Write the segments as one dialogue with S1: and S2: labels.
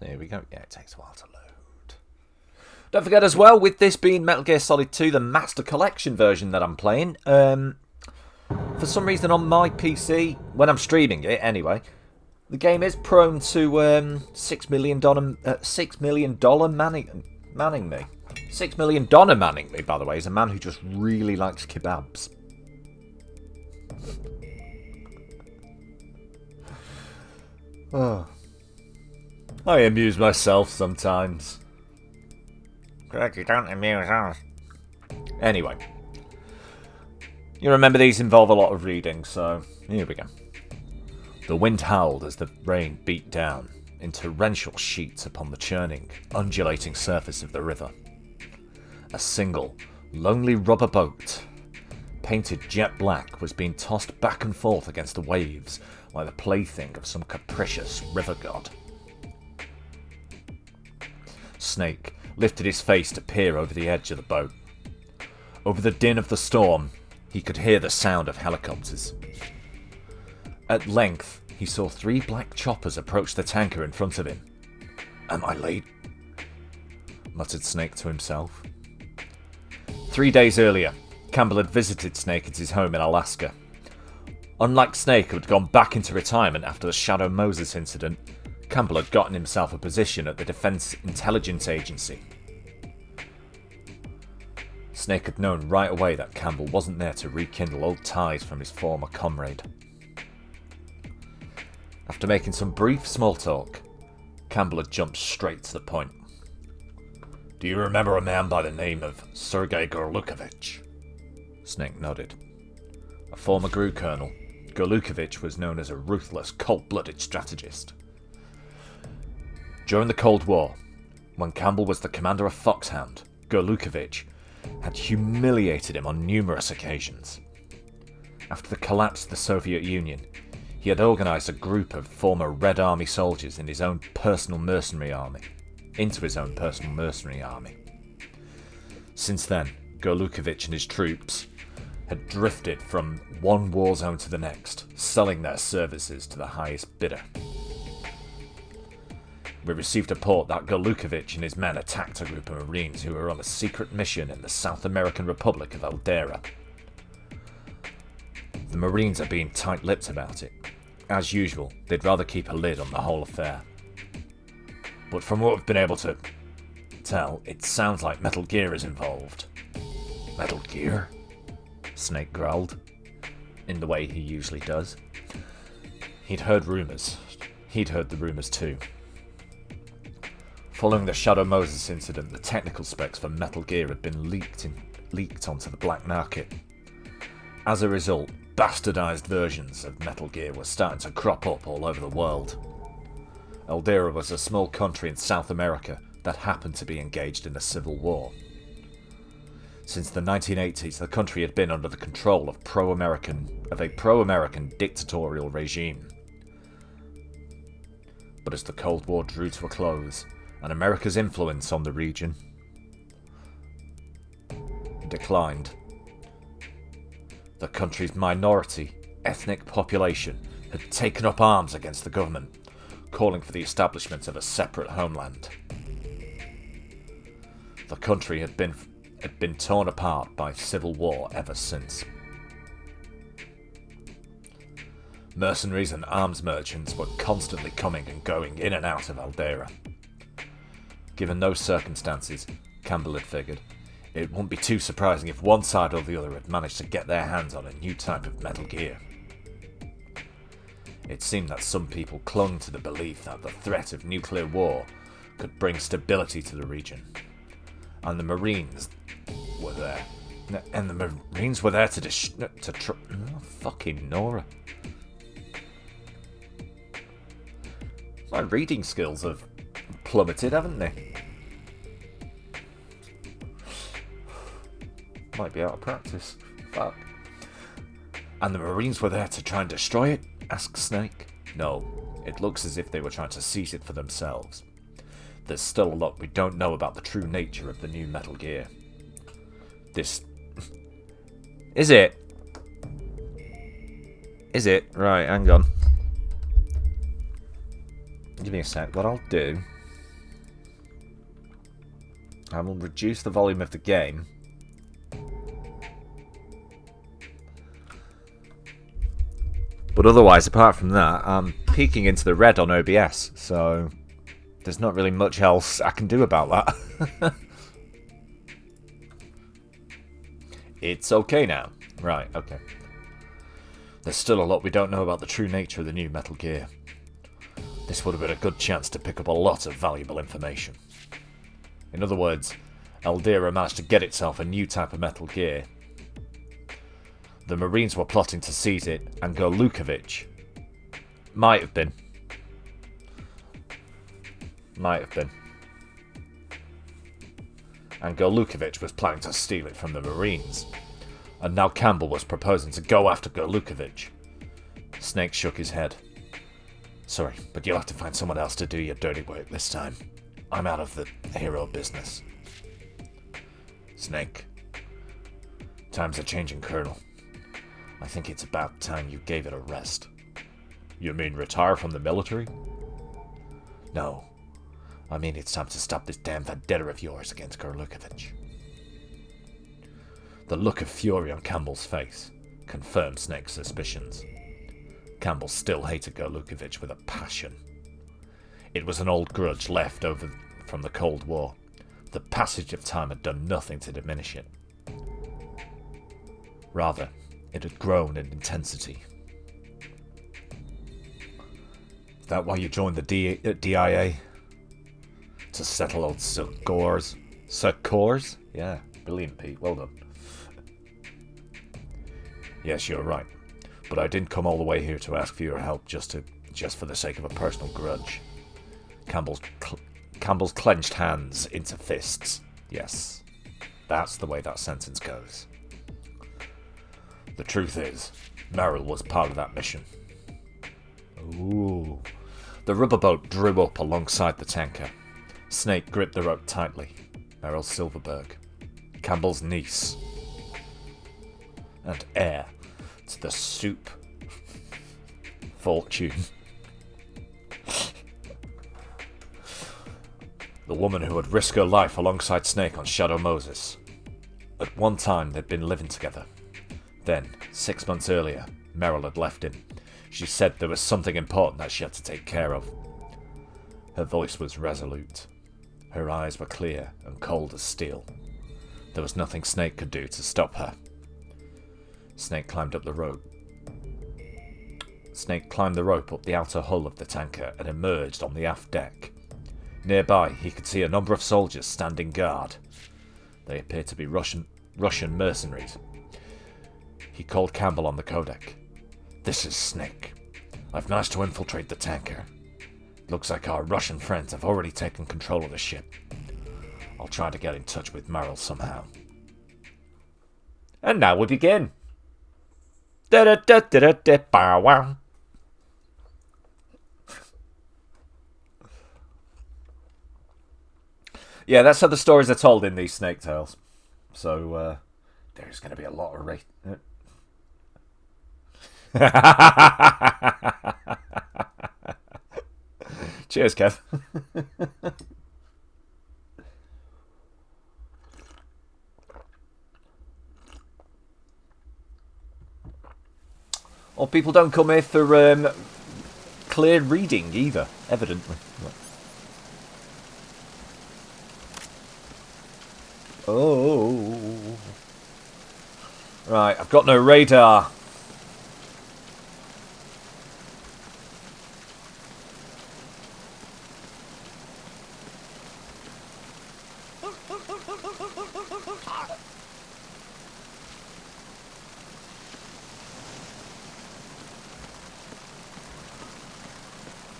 S1: There we go. Yeah, it takes a while to load. Don't forget as well, with this being Metal Gear Solid 2, the Master Collection version that I'm playing, for some reason on my PC, when I'm streaming it anyway, the game is prone to $6 million manning me. $6 million manning me, by the way, is a man who just really likes kebabs. Oh. I amuse myself sometimes. Greg, you don't amuse us. Anyway. You remember these involve a lot of reading, so here we go. The wind howled as the rain beat down in torrential sheets upon the churning, undulating surface of the river. A single, lonely rubber boat, painted jet black, was being tossed back and forth against the waves like the plaything of some capricious river god. Snake lifted his face to peer over the edge of the boat. Over the din of the storm, he could hear the sound of helicopters. At length, he saw 3 black choppers approach the tanker in front of him. "Am I late?" muttered Snake to himself. 3 days earlier, Campbell had visited Snake at his home in Alaska. Unlike Snake, who had gone back into retirement after the Shadow Moses incident, Campbell had gotten himself a position at the Defense Intelligence Agency. Snake had known right away that Campbell wasn't there to rekindle old ties from his former comrade. After making some brief small talk, Campbell had jumped straight to the point. "Do you remember a man by the name of Sergei Gorlukovich?" Snake nodded. A former GRU colonel, Gorlukovich was known as a ruthless, cold-blooded strategist. During the Cold War, when Campbell was the commander of Foxhound, Gorlukovich had humiliated him on numerous occasions. After the collapse of the Soviet Union, he had organised a group of former Red Army soldiers into his own personal mercenary army. Since then, Gorlukovich and his troops had drifted from one war zone to the next, selling their services to the highest bidder. We received a report that Gorlukovich and his men attacked a group of Marines who were on a secret mission in the South American Republic of Eldera. The Marines are being tight-lipped about it. As usual, they'd rather keep a lid on the whole affair. But from what we've been able to tell, it sounds like Metal Gear is involved. "Metal Gear?" Snake growled, in the way he usually does. He'd heard rumours. He'd heard the rumours too. Following the Shadow Moses incident, the technical specs for Metal Gear had been leaked onto the black market. As a result, bastardized versions of Metal Gear were starting to crop up all over the world. Eldera was a small country in South America that happened to be engaged in a civil war. Since the 1980s, the country had been under the control of a pro-American dictatorial regime. But as the Cold War drew to a close, and America's influence on the region declined, the country's minority ethnic population had taken up arms against the government, calling for the establishment of a separate homeland. The country had been torn apart by civil war ever since. Mercenaries and arms merchants were constantly coming and going in and out of Eldera. Given those circumstances, Campbell had figured, it wouldn't be too surprising if one side or the other had managed to get their hands on a new type of Metal Gear. It seemed that some people clung to the belief that the threat of nuclear war could bring stability to the region, and the Marines were there. Fucking Nora. My reading skills have plummeted, haven't they? Might be out of practice. Fuck. "And the Marines were there to try and destroy it?" asked Snake. "No, it looks as if they were trying to seize it for themselves. There's still a lot we don't know about the true nature of the new Metal Gear. This... Is it? Is it? Right, hang on. Give me a sec. What I'll do I will reduce the volume of the game. But otherwise, apart from that, I'm peeking into the red on OBS, so there's not really much else I can do about that. It's okay now. Right, okay. There's still a lot we don't know about the true nature of the new Metal Gear. This would have been a good chance to pick up a lot of valuable information. In other words, Aldera managed to get itself a new type of Metal Gear. The Marines were plotting to seize it, and Gorlukovich might have been. And Gorlukovich was planning to steal it from the Marines. And now Campbell was proposing to go after Gorlukovich. Snake shook his head. Sorry, but you'll have to find someone else to do your dirty work this time. I'm out of the hero business. Snake. Times are changing, Colonel. I think it's about time you gave it a rest. You mean retire from the military? No. I mean it's time to stop this damn vendetta of yours against Gorlukovich. The look of fury on Campbell's face confirmed Snake's suspicions. Campbell still hated Gorlukovich with a passion. It was an old grudge left over from the Cold War. The passage of time had done nothing to diminish it. Rather, it had grown in intensity. Is that why you joined the DIA? To settle old scores? Scores? Yeah, brilliant, Pete. Well done. Yes, you're right. But I didn't come all the way here to ask for your help just for the sake of a personal grudge. Campbell's clenched hands into fists. Yes, that's the way that sentence goes. The truth is, Merrill was part of that mission. Ooh. The rubber boat drew up alongside the tanker. Snake gripped the rope tightly. Merrill Silverberg, Campbell's niece, and heir to the soup fortune. The woman who would risk her life alongside Snake on Shadow Moses. At one time, they'd been living together. Then, 6 months earlier, Merrill had left him. She said there was something important that she had to take care of. Her voice was resolute. Her eyes were clear and cold as steel. There was nothing Snake could do to stop her. Snake climbed up the rope. Snake climbed the rope up the outer hull of the tanker and emerged on the aft deck. Nearby, he could see a number of soldiers standing guard. They appeared to be Russian mercenaries. He called Campbell on the codec. This is Snake. I've managed to infiltrate the tanker. Looks like our Russian friends have already taken control of the ship. I'll try to get in touch with Merrill somehow. And now we begin. Da-da-da-da-da-da-bow-wow. Yeah, that's how the stories are told in these Snake Tales. So, there's going to be a lot of Cheers, Kev. Or people don't come here for clear reading either, evidently. Oh. Right, I've got no radar.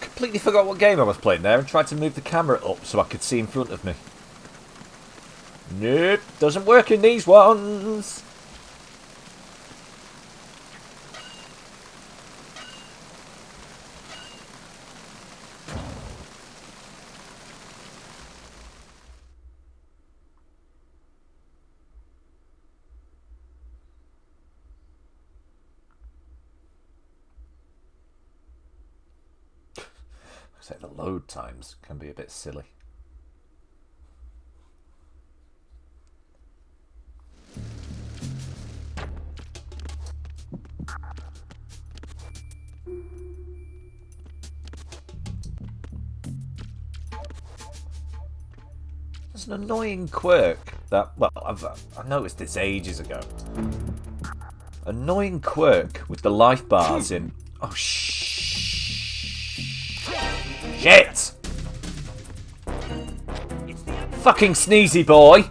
S1: Completely forgot what game I was playing there and tried to move the camera up so I could see in front of me. Nope, doesn't work in these ones. The load times can be a bit silly. There's an annoying quirk that, well, I noticed this ages ago. Annoying quirk with the life bars in... Oh, shit! Fucking sneezy boy!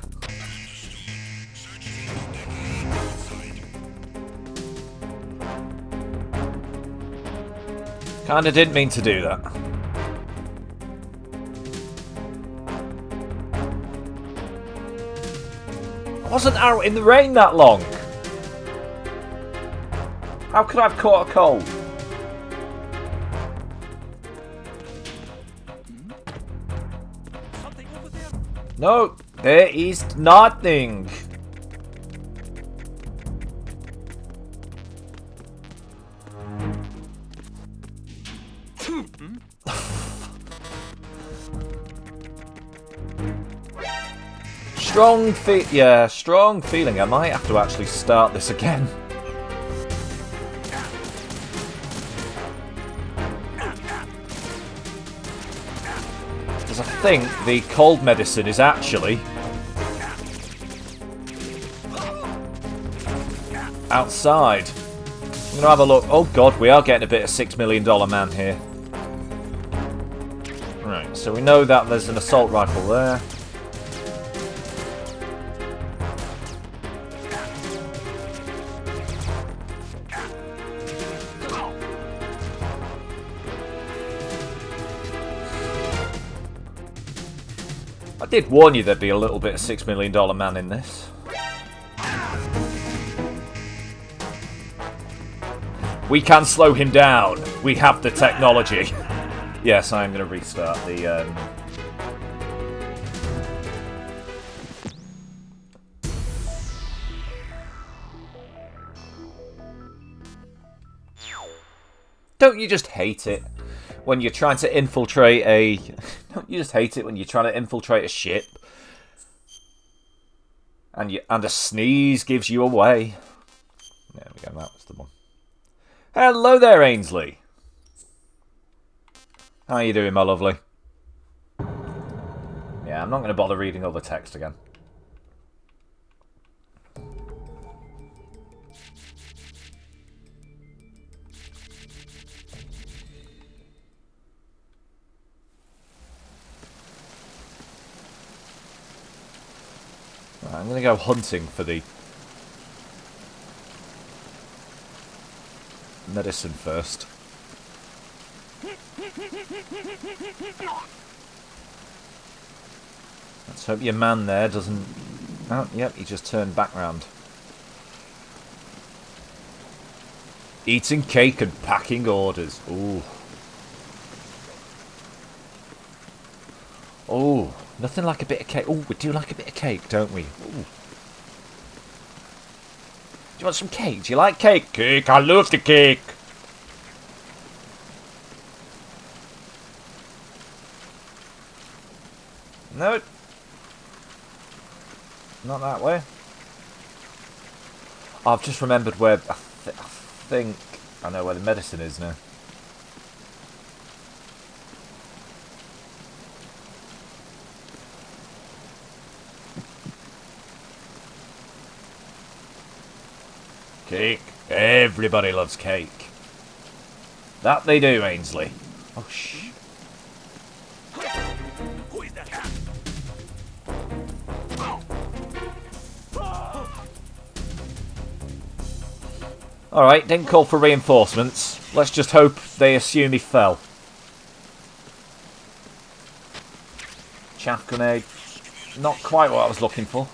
S1: Kinda didn't mean to do that. I wasn't out in the rain that long. How could I have caught a cold? No, there is nothing. Strong feeling. I might have to actually start this again. Because I think the cold medicine is actually outside. I'm gonna have a look. Oh god, we are getting a bit of $6 million man here. Right, so we know that there's an assault rifle there. I did warn you there'd be a little bit of $6 million man in this. We can slow him down. We have the technology. Yes, I am going to restart the... Don't you just hate it when you're trying to infiltrate a... Don't you just hate it when you're trying to infiltrate a ship and a sneeze gives you away? There we go, that was the one. Hello there, Ainsley. How are you doing, my lovely? Yeah, I'm not going to bother reading all the text again. Right, I'm going to go hunting for the medicine first. Let's hope your man there doesn't... Oh, yep, he just turned back round. Eating cake and packing orders. Ooh. Oh, nothing like a bit of cake. Oh, we do like a bit of cake, don't we? Ooh. Do you want some cake? Do you like cake? Cake, I love the cake. No. Not that way. Oh, I've just remembered where... I think I know where the medicine is now. Cake. Everybody loves cake. That they do, Ainsley. Oh, shh. Who is that? Alright, didn't call for reinforcements. Let's just hope they assume he fell. Chaff grenade. Not quite what I was looking for.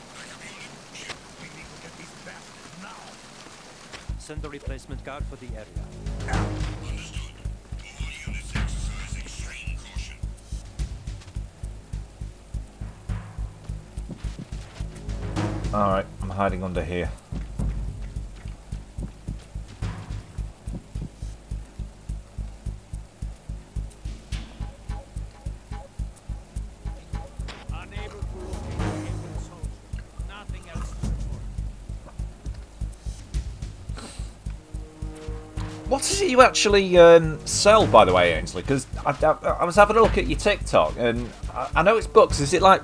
S2: Send the replacement guard for the area.
S1: Alright, I'm hiding under here. What is it you actually sell, by the way, Ainsley? Because I was having a look at your TikTok, and I know it's books. Is it like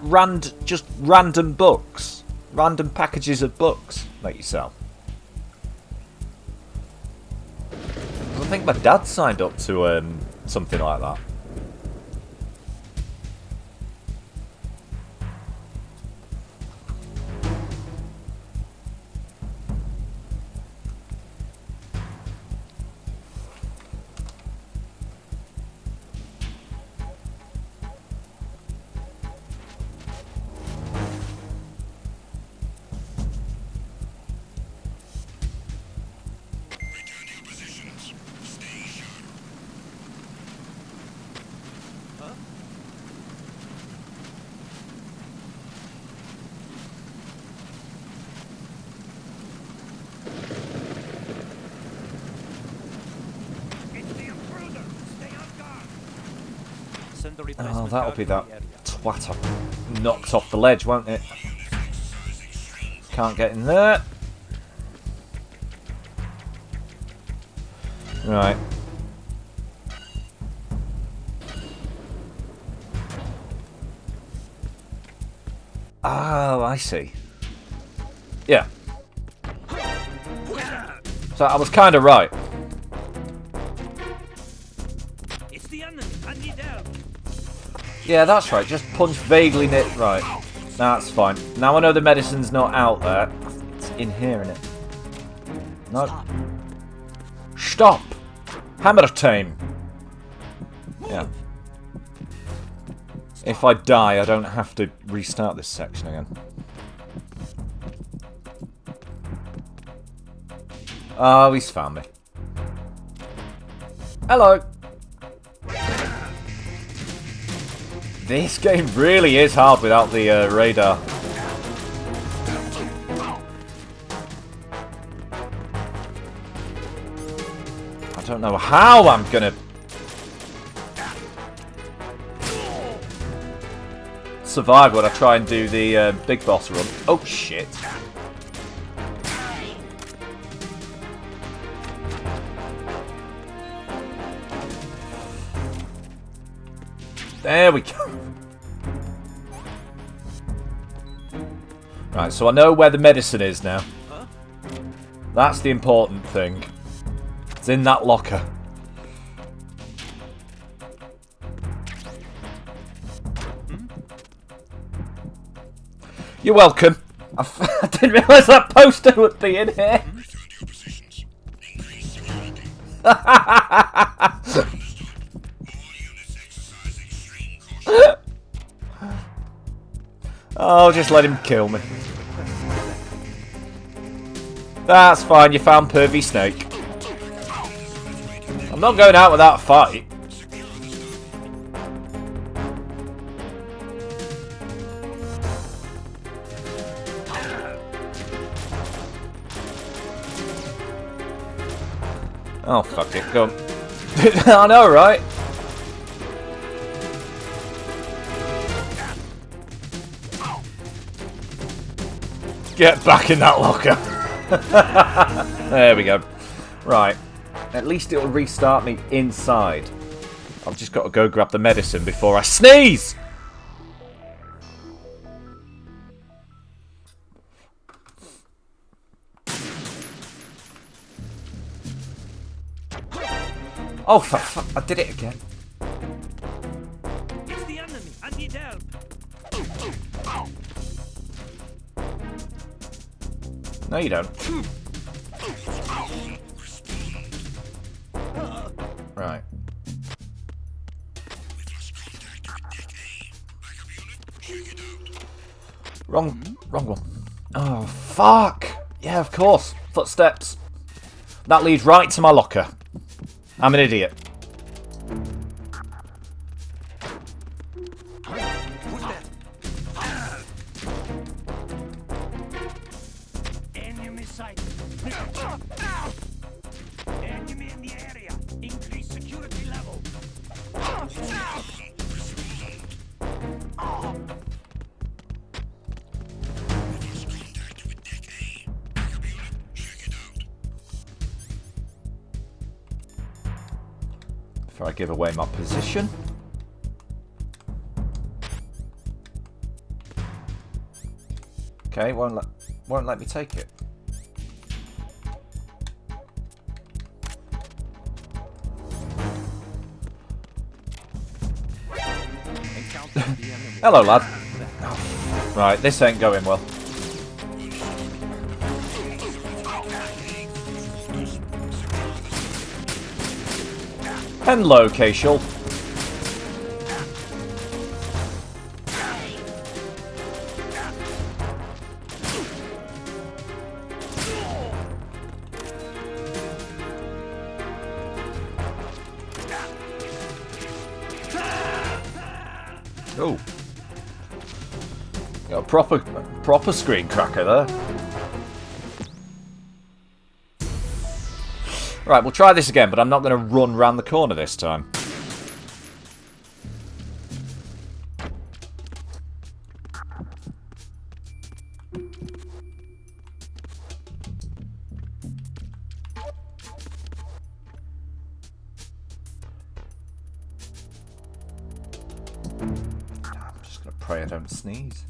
S1: just random books? Random packages of books that you sell? I think my dad signed up to something like that. Oh, that'll be that twat I knocked off the ledge, won't it? Can't get in there. Right. Oh, I see. Yeah. So I was kind of right.
S2: It's the enemy. I need help.
S1: Yeah, that's right. Just punch vaguely near. Right. That's fine. Now I know the medicine's not out there. It's in here, innit? No. Stop! Hammer time! Yeah. If I die, I don't have to restart this section again. Oh, he's found me. Hello! This game really is hard without the radar. I don't know how I'm gonna survive when I try and do the big boss run. Oh shit. There we go. Right, so I know where the medicine is now. That's the important thing. It's in that locker. You're welcome. I didn't realise that poster would be in here. Oh, just let him kill me. That's fine, you found Pervy Snake. I'm not going out without a fight. Oh, fuck it, go on. I know, right? Get back in that locker. There we go. Right. At least it'll restart me inside. I've just got to go grab the medicine before I sneeze! Oh, fuck. I did it again.
S2: It's the enemy. I need help.
S1: No, you don't. Right. Wrong one. Oh, fuck! Yeah, of course. Footsteps. That leads right to my locker. I'm an idiot.
S2: Enemy sight. Enemy in the area. Increase security level.
S1: Before I give away my position. Okay, won't let me take it. Hello, lad. Oh, right, this ain't going well. Hello, Cashel. Oh, got a proper screen cracker there. Right, we'll try this again, but I'm not going to run round the corner this time. I'm just going to pray I don't sneeze.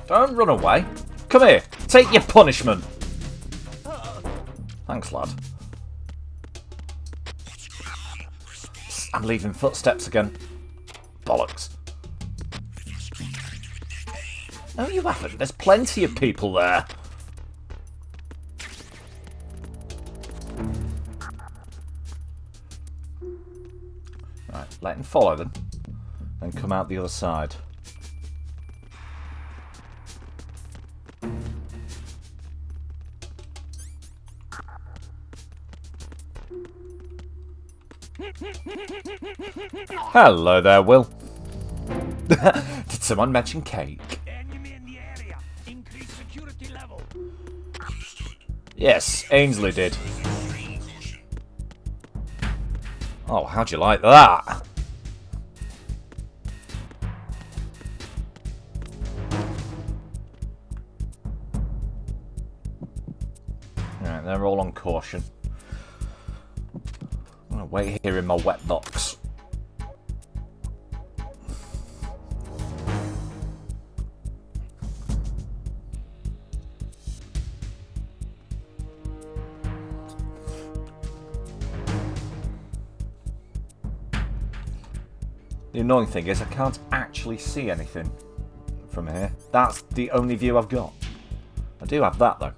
S1: Don't run away. Come here. Take your punishment. Thanks, lad. I'm leaving footsteps again. Bollocks. No, you haven't. There's plenty of people there. Right, let him follow them. Then come out the other side. Hello there, Will. Did someone mention cake?
S2: Enemy in the area. Increase security level.
S1: Yes, Ainsley did. Oh, how'd you like that? Right, they're all on caution. I'm gonna wait here in my wet box. The annoying thing is I can't actually see anything from here. That's the only view I've got. I do have that though.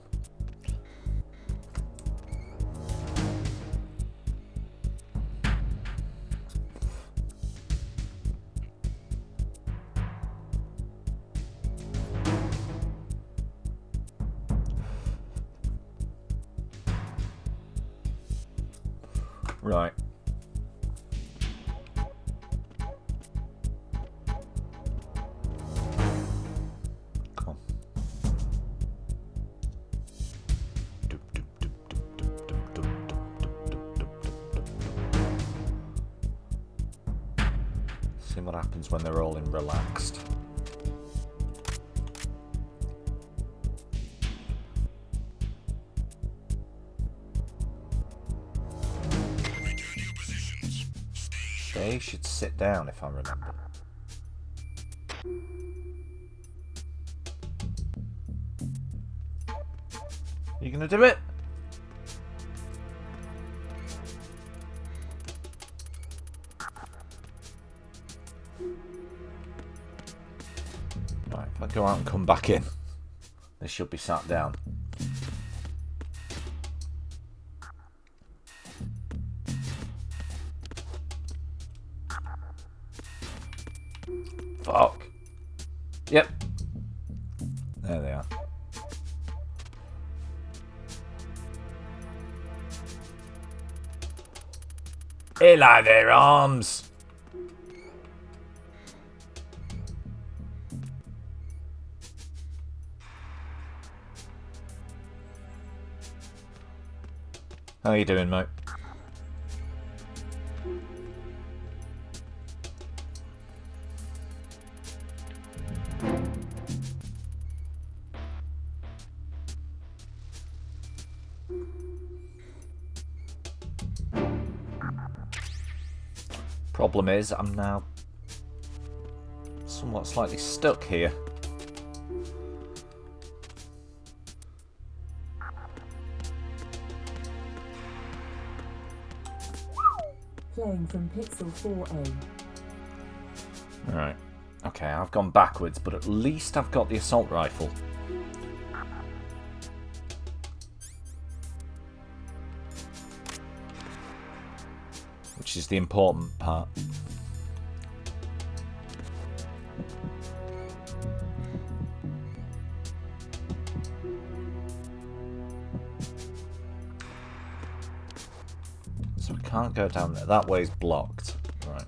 S1: Right. Come on. See what happens when they're all in relaxed. They should sit down if I remember. You gonna do it? Right, if I go out and come back in, they should be sat down. Fuck. Yep. There they are. Hello there, arms. How you doing, mate? Problem is, I'm now somewhat slightly stuck here.
S3: Playing from Pixel 4A.
S1: Alright. Okay, I've gone backwards, but at least I've got the assault rifle. Which is the important part. So I can't go down there. That way's blocked. Right.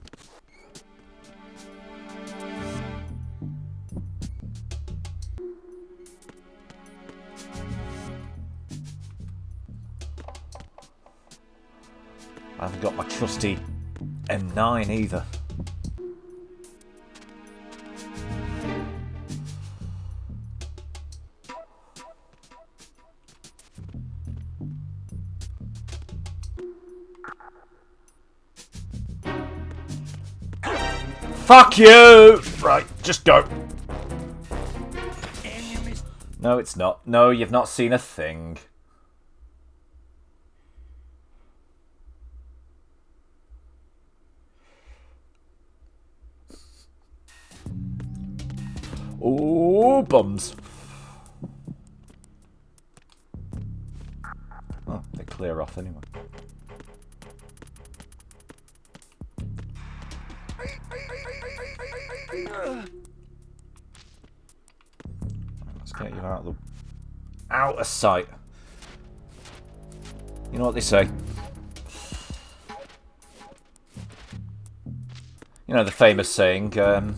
S1: I haven't got my trusty M9 either. Fuck you! Right, just go. No, it's not. No, you've not seen a thing. Oh, bums. Oh, they clear off anyway. Let's get you out of sight. You know what they say? You know the famous saying, oh,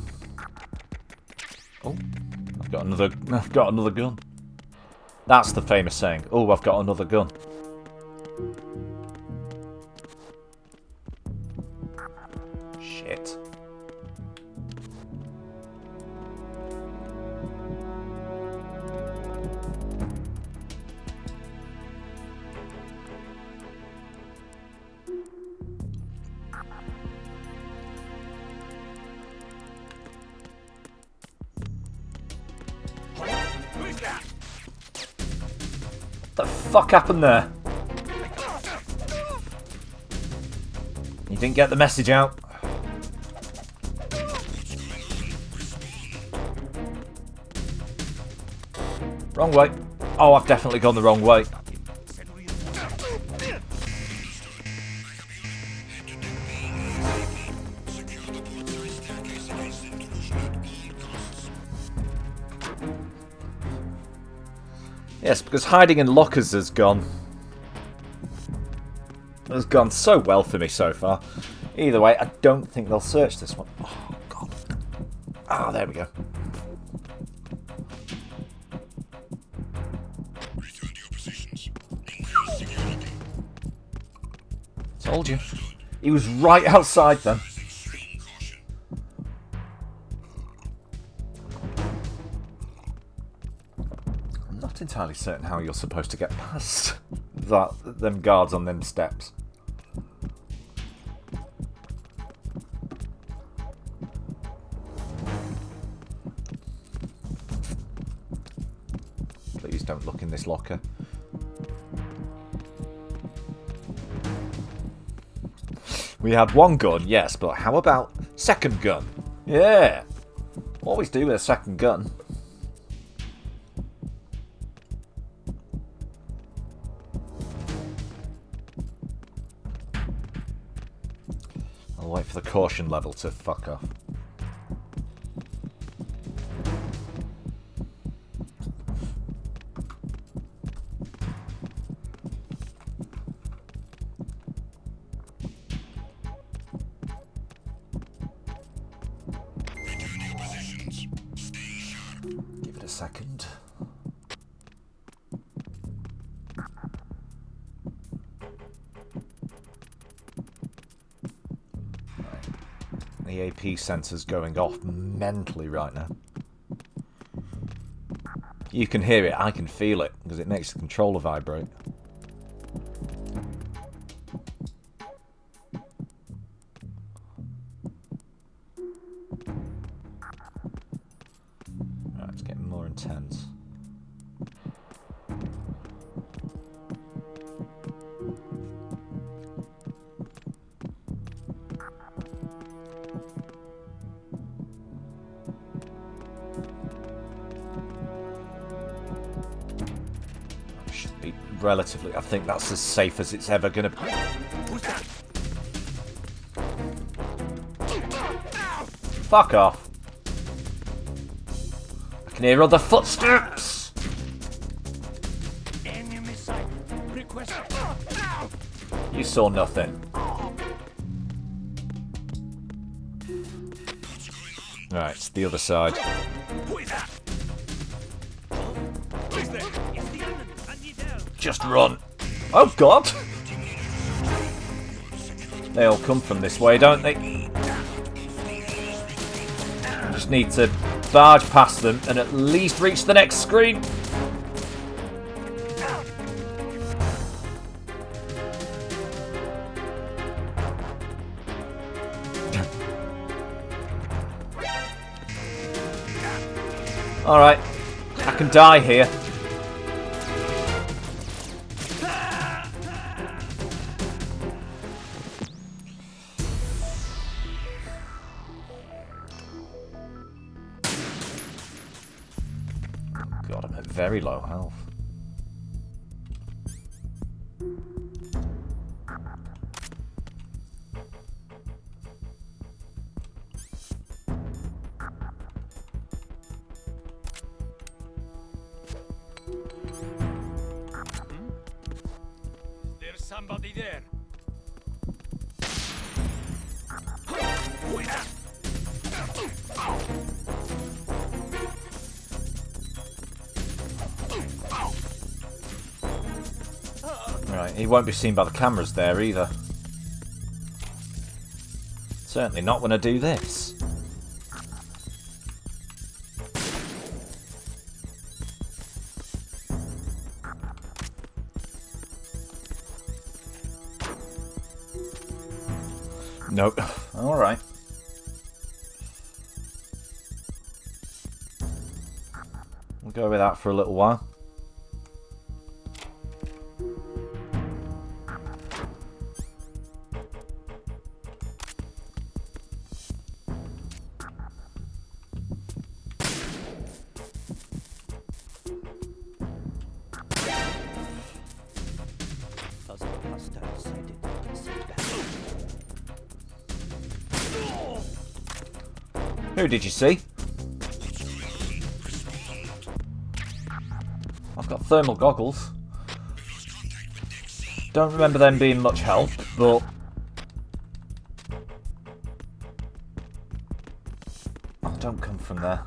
S1: I've got another gun. That's the famous saying. Oh, I've got another gun. Shit. What the fuck happened there? You didn't get the message out. Wrong way. Oh, I've definitely gone the wrong way. Yes, because hiding in lockers has gone so well for me so far. Either way, I don't think they'll search this one. Oh, God. Ah, there we go.
S4: Return to your positions. Increase security.
S1: Told you. He was right outside then.
S4: Extreme caution.
S1: I'm not entirely certain how you're supposed to get past them guards on them steps. Please don't look in this locker. We had one gun, yes, but how about second gun? Yeah. Always do with a second gun. I'll wait for the caution level to fuck off.
S4: Return to your positions. Stay sharp.
S1: Give it a second. The AP sensor's going off mentally right now. You can hear it, I can feel it, because it makes the controller vibrate. relatively. I think that's as safe as it's ever going to be.
S2: Who's that?
S1: Fuck off. I can hear other footsteps.
S2: Enemy sight. Request.
S1: You saw nothing. Right, it's the other side.
S2: Who is that? Who's there? It's the enemy. I need help.
S1: Just run. Oh, God. They all come from this way, don't they? Just need to barge past them and at least reach the next screen. Alright, I can die here. God, I'm at very low health.
S2: There's somebody there. Who is that?
S1: Right, he won't be seen by the cameras there either. Certainly not when I do this. Nope. Alright. We'll go with that for a little while. Who did you see? I've got thermal goggles. Don't remember them being much help, but... Oh, don't come from there.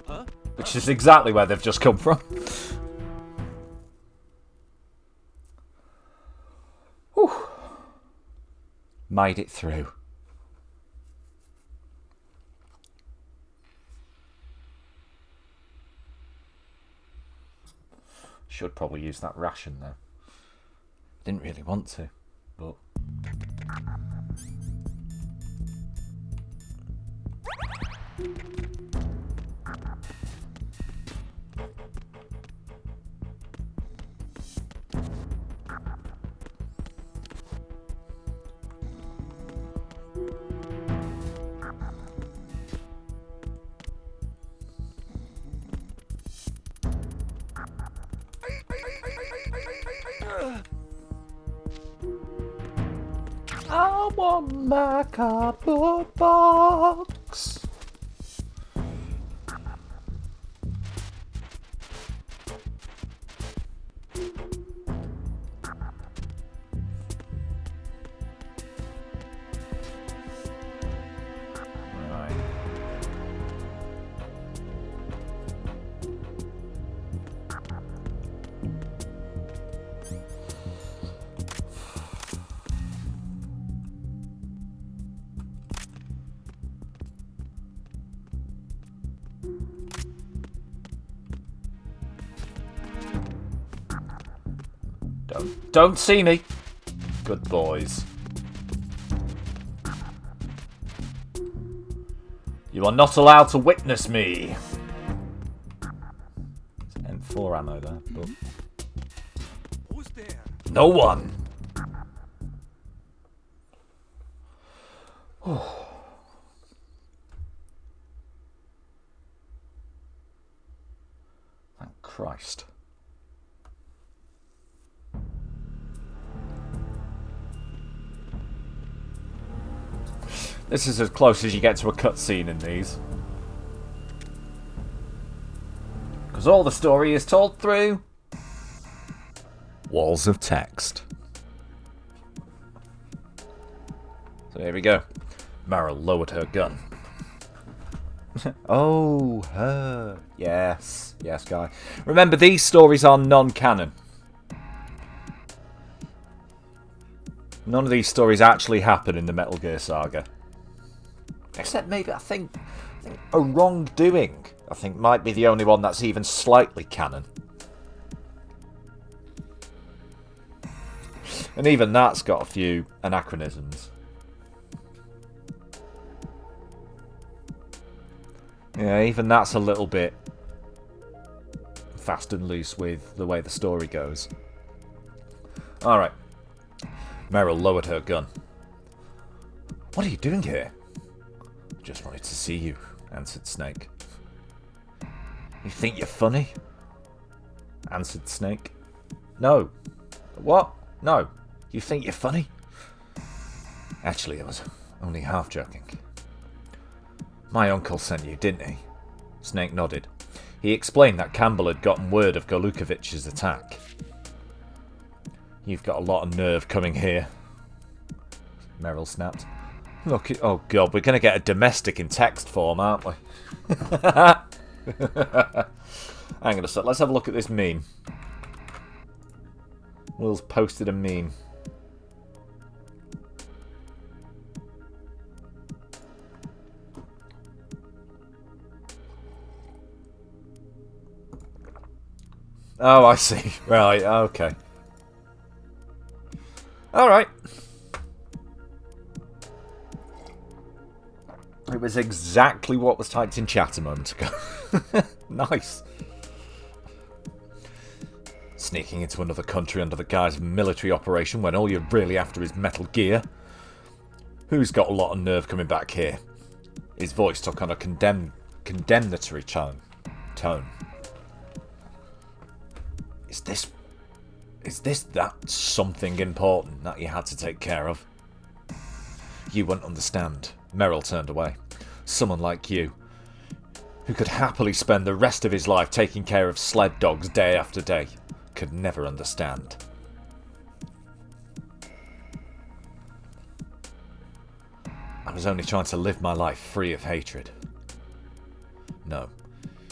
S2: Huh?
S1: Which is exactly where they've just come from. Whew. Made it through. Should probably use that ration though. Didn't really want to, but... I want my cardboard box. Right. Don't see me. Good boys. You are not allowed to witness me. There's M4 ammo there, but...
S2: Who's there?
S1: No one. Thank Christ. This is as close as you get to a cutscene in these. Because all the story is told through walls of text. So here we go. Meryl lowered her gun. Oh, her. Yes. Yes, guy. Remember, these stories are non-canon. None of these stories actually happen in the Metal Gear saga. Except maybe, I think A Wrongdoing, I think, might be the only one that's even slightly canon. And even that's got a few anachronisms. Yeah, even that's a little bit fast and loose with the way the story goes. Alright. Meryl lowered her gun. What are you doing here? Just wanted to see you, answered Snake. You think you're funny? Answered Snake. No. What? No. You think you're funny? Actually, I was only half joking. My uncle sent you, didn't he? Snake nodded. He explained that Campbell had gotten word of Golukovic's attack. You've got a lot of nerve coming here, Meryl snapped. Look, oh god, we're going to get a domestic in text form, aren't we? Hang on a sec, let's have a look at this meme. Will's posted a meme. Oh, I see. Right, okay. Alright. It was exactly what was typed in chat a moment ago. Nice. Sneaking into another country under the guise of a military operation when all you're really after is Metal Gear. Who's got a lot of nerve coming back here? His voice took on a condemnatory tone. Is this that something important that you had to take care of? You wouldn't understand. Meryl turned away. Someone like you, who could happily spend the rest of his life taking care of sled dogs day after day, could never understand. I was only trying to live my life free of hatred. No,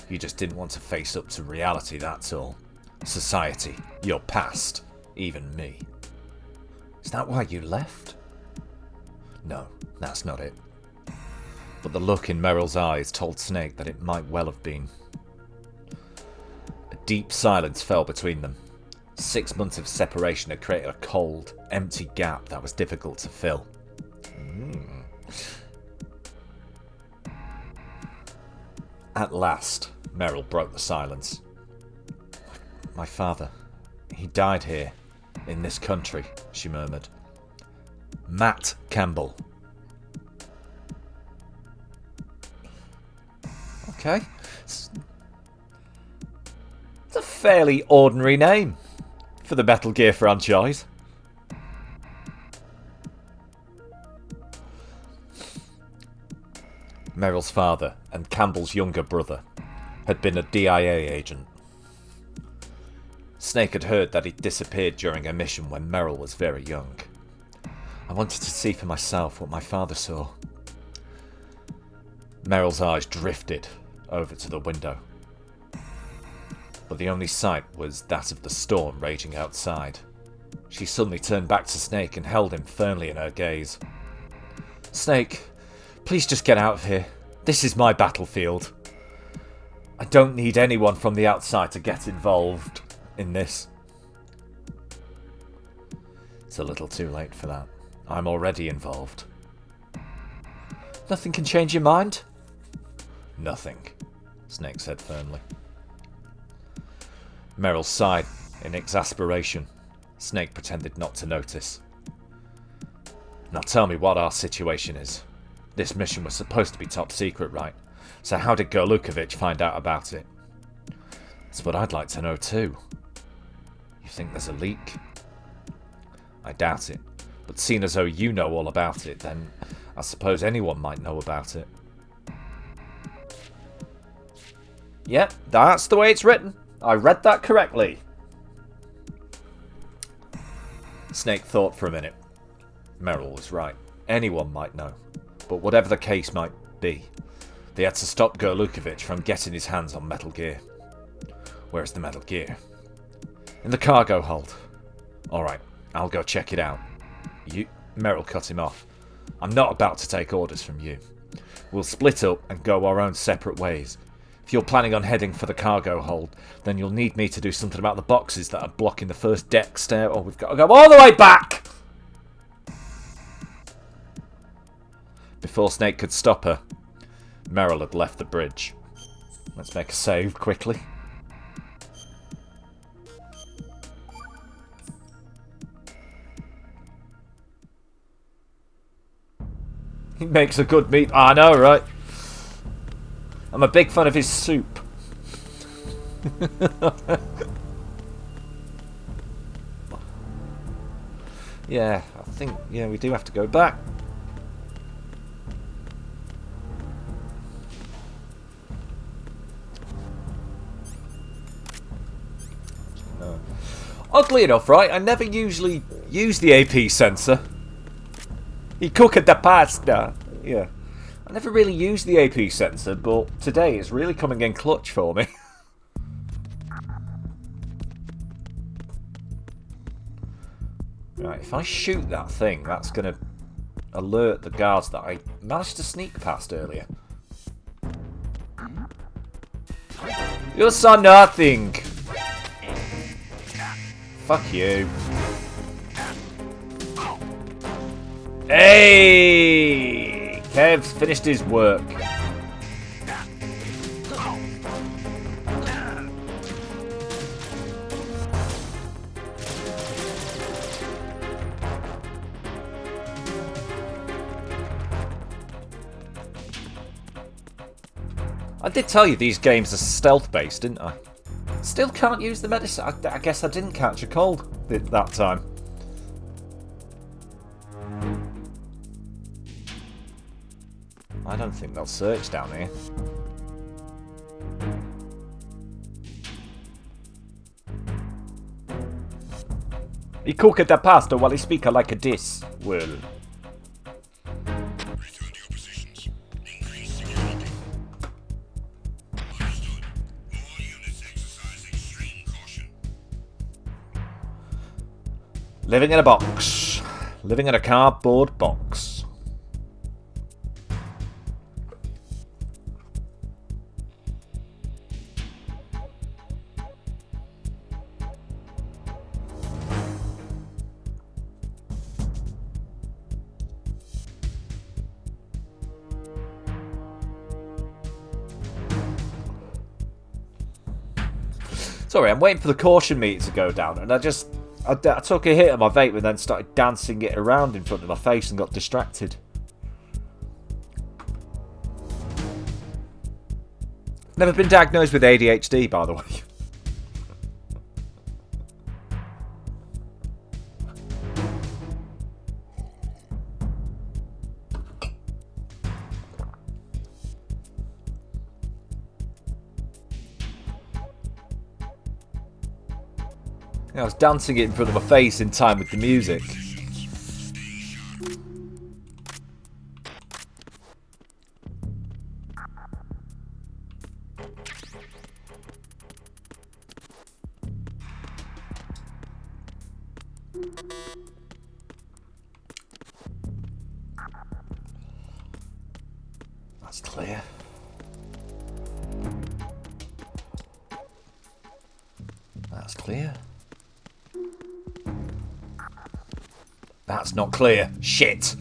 S1: you just didn't want to face up to reality, that's all. Society, your past, even me. Is that why you left? No, that's not it. But the look in Meryl's eyes told Snake that it might well have been. A deep silence fell between them. 6 months of separation had created a cold, empty gap that was difficult to fill. At last, Meryl broke the silence. My father, he died here, in this country, she murmured. Matt Campbell. Okay. It's a fairly ordinary name for the Metal Gear franchise. Meryl's father and Campbell's younger brother had been a DIA agent. Snake had heard that he'd disappeared during a mission when Meryl was very young. I wanted to see for myself what my father saw. Meryl's eyes drifted over to the window. But the only sight was that of the storm raging outside. She suddenly turned back to Snake and held him firmly in her gaze. Snake, please just get out of here. This is my battlefield. I don't need anyone from the outside to get involved in this. It's a little too late for that. I'm already involved. Nothing can change your mind? Nothing, Snake said firmly. Meryl sighed in exasperation. Snake pretended not to notice. Now tell me what our situation is. This mission was supposed to be top secret, right? So how did Golukovic find out about it? That's what I'd like to know too. You think there's a leak? I doubt it. But seeing as though you know all about it, then I suppose anyone might know about it. Yep, that's the way it's written. I read that correctly. Snake thought for a minute. Merrill was right. Anyone might know. But whatever the case might be, they had to stop Gorlukovich from getting his hands on Metal Gear. Where's the Metal Gear? In the cargo hold. Alright, I'll go check it out. You... Merrill cut him off. I'm not about to take orders from you. We'll split up and go our own separate ways. If you're planning on heading for the cargo hold, then you'll need me to do something about the boxes that are blocking the first deck stair. Oh, we've got to go all the way back! Before Snake could stop her, Merrill had left the bridge. Let's make a save quickly. He makes a good meat. I know, right? I'm a big fan of his soup. Yeah, I think, yeah, we do have to go back. Oddly enough, right, I never usually use the AP sensor. He cooked the pasta. Yeah. I never really use the AP sensor, but today it's really coming in clutch for me. Right, if I shoot that thing, that's going to alert the guards that I managed to sneak past earlier. You saw nothing! Fuck you. Hey! Kev's finished his work. I did tell you these games are stealth-based, didn't I? Still can't use the medicine. I guess I didn't catch a cold that time. I don't think they'll search down here. He cooked the pasta while he speak like this. Well.
S4: Return to your positions. Increase security. Understood. All units exercise extreme caution.
S1: Living in a box. Living in a cardboard box. Sorry, I'm waiting for the caution meter to go down, and I took a hit of my vape and then started dancing it around in front of my face and got distracted. Never been diagnosed with ADHD, by the way. I was dancing it in front of my face in time with the music. That's clear. That's clear. That's not clear. Shit.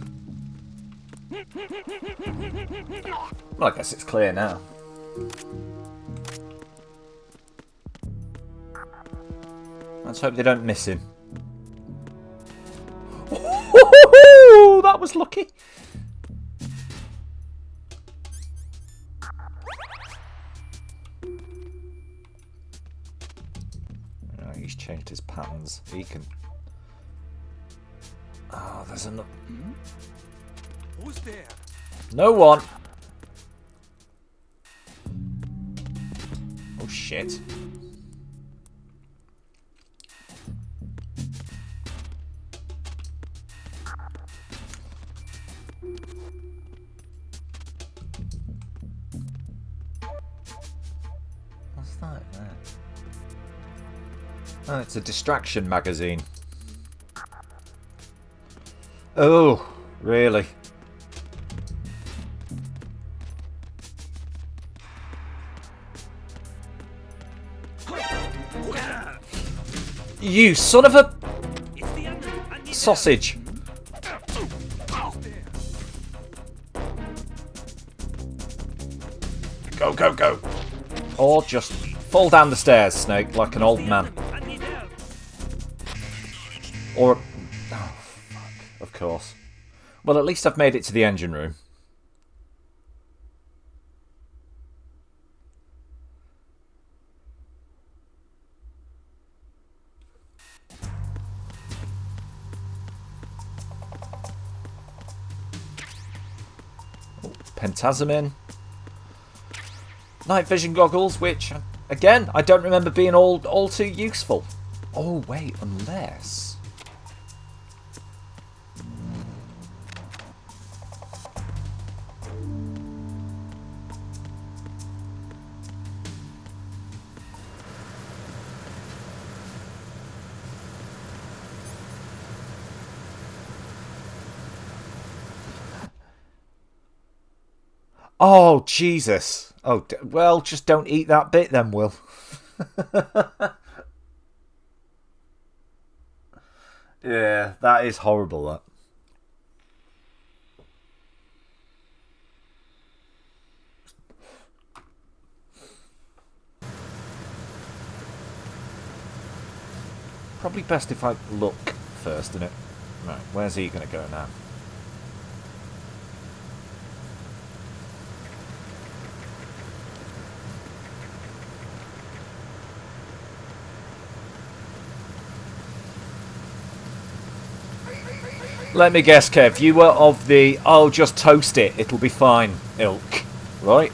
S1: Well, I guess it's clear now. Let's hope they don't miss him. That was lucky. Right, he's changed his patterns. He can... Oh, there's another...
S2: Who's there?
S1: No one. Oh shit. What's that there? Oh, it's a distraction magazine. Oh, really? You son of a
S2: It's the enemy. I need
S1: sausage.
S2: help. Who's there?
S1: Go, go, go. Or just fall down the stairs, Snake, like an old man.
S2: I need help.
S1: Or... Oh, fuck. Of course. Well, at least I've made it to the engine room. Oh, Pentazamin. Night vision goggles, which, again, I don't remember being all too useful. Oh, wait, unless... Oh, Jesus. Oh, well, just don't eat that bit then, Will. Yeah, that is horrible, that. Probably best if I look first, isn't it? Right, where's he going to go now? Let me guess, Kev, you were of the, oh, just toast it, it'll be fine, ilk, right?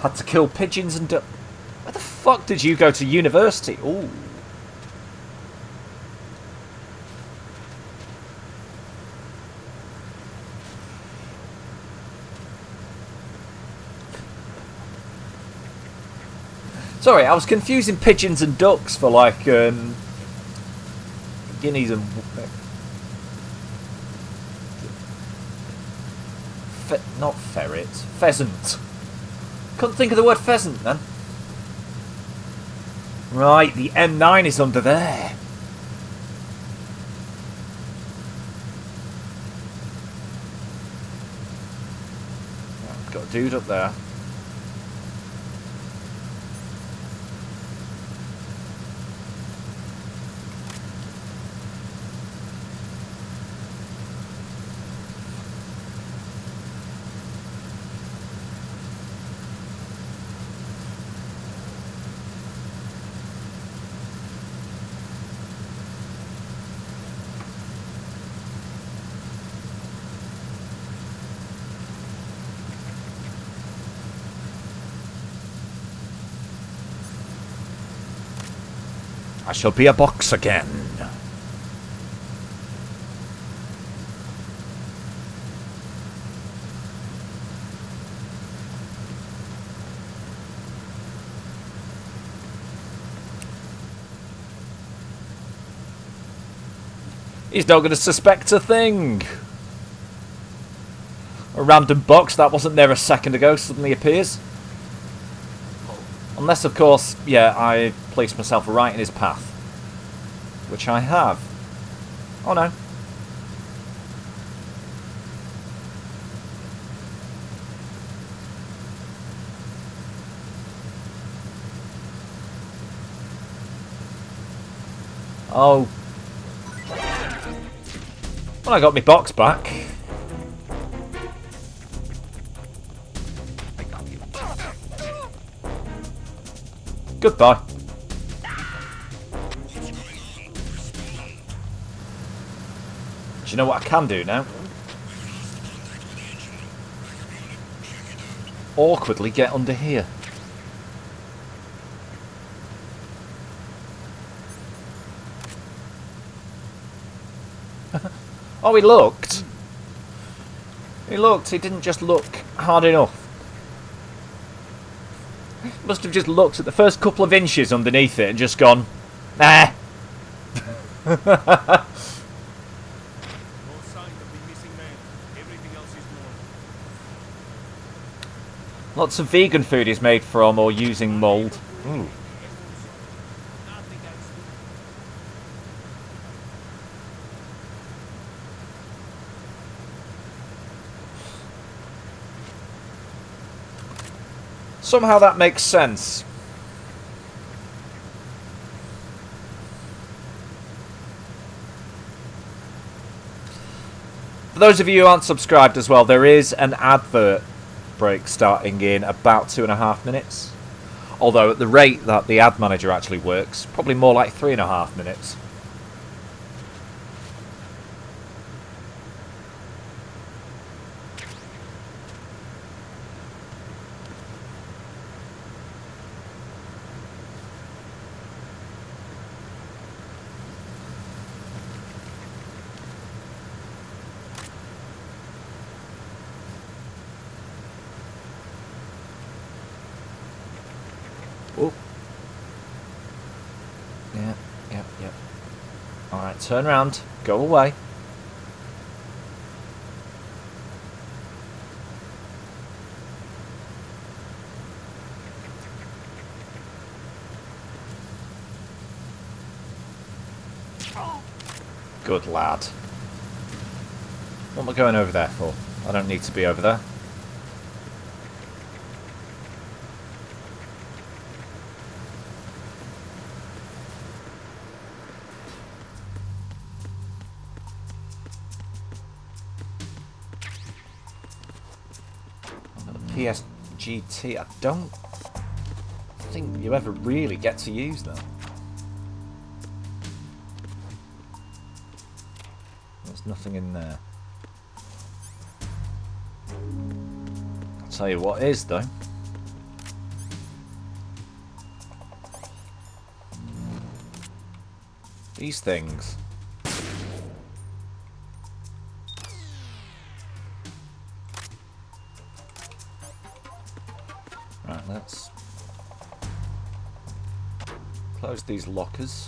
S1: Had to kill pigeons and... Where the fuck did you go to university? Ooh. Sorry, I was confusing pigeons and ducks for like guineas and not ferrets, pheasant. Couldn't think of the word pheasant then. Right, the M9 is under there. Got a dude up there. I shall be a box again. He's not going to suspect a thing. A random box that wasn't there a second ago suddenly appears. Unless, of course, yeah, I place myself right in his path. Which I have. Oh no. Oh. Well, I got my box back. Goodbye. Do you know what I can do now? Awkwardly get under here. Oh, he looked. He looked. He didn't just look hard enough. Must have just looked at the first couple of inches underneath it and just gone, nah.
S2: No sign of the missing man. Everything else is normal.
S1: Lots of vegan food is made from or using mould. Ooh.
S2: Nothing else.
S1: Somehow that makes sense. For those of you who aren't subscribed as well, there is an advert break starting in about 2.5 minutes. Although at the rate that the ad manager actually works, probably more like 3.5 minutes. Oh. Yep. Alright, turn around. Go away. Good lad. What am I going over there for? I don't need to be over there. PSGT, I don't think you ever really get to use them. There's nothing in there. I'll tell you what is though. These things. Right, let's close these lockers.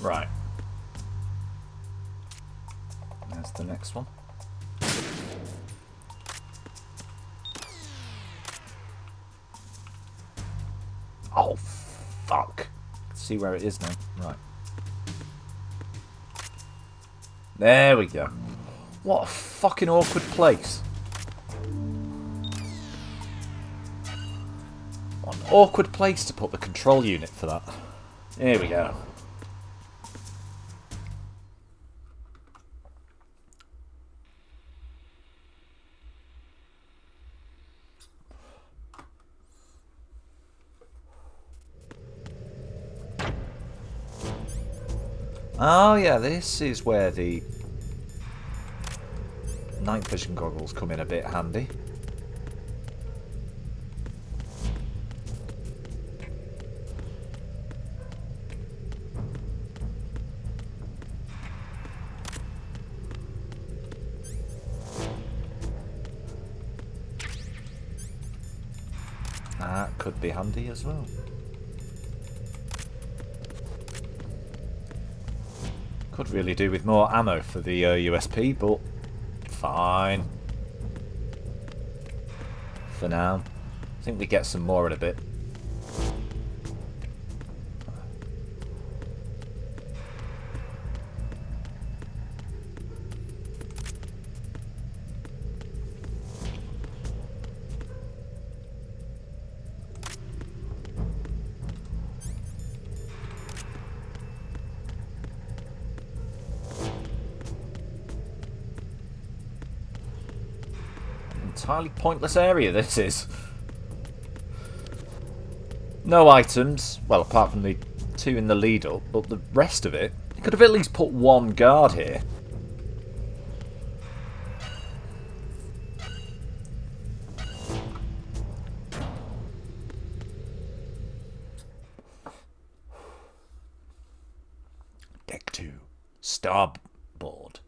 S1: Right. There's the next one. Oh, fuck. See where it is now. Right. There we go. What a fucking awkward place. What an awkward place to put the control unit for that. There we go. Oh yeah, this is where the night vision goggles come in a bit handy. That could be handy as well. Could really do with more ammo for the USP, but Fine. For now. I think we get some more in a bit. Entirely pointless area this is. No items, well apart from the two in the lead up, but the rest of it, you could have at least put one guard here. Deck 2, starboard.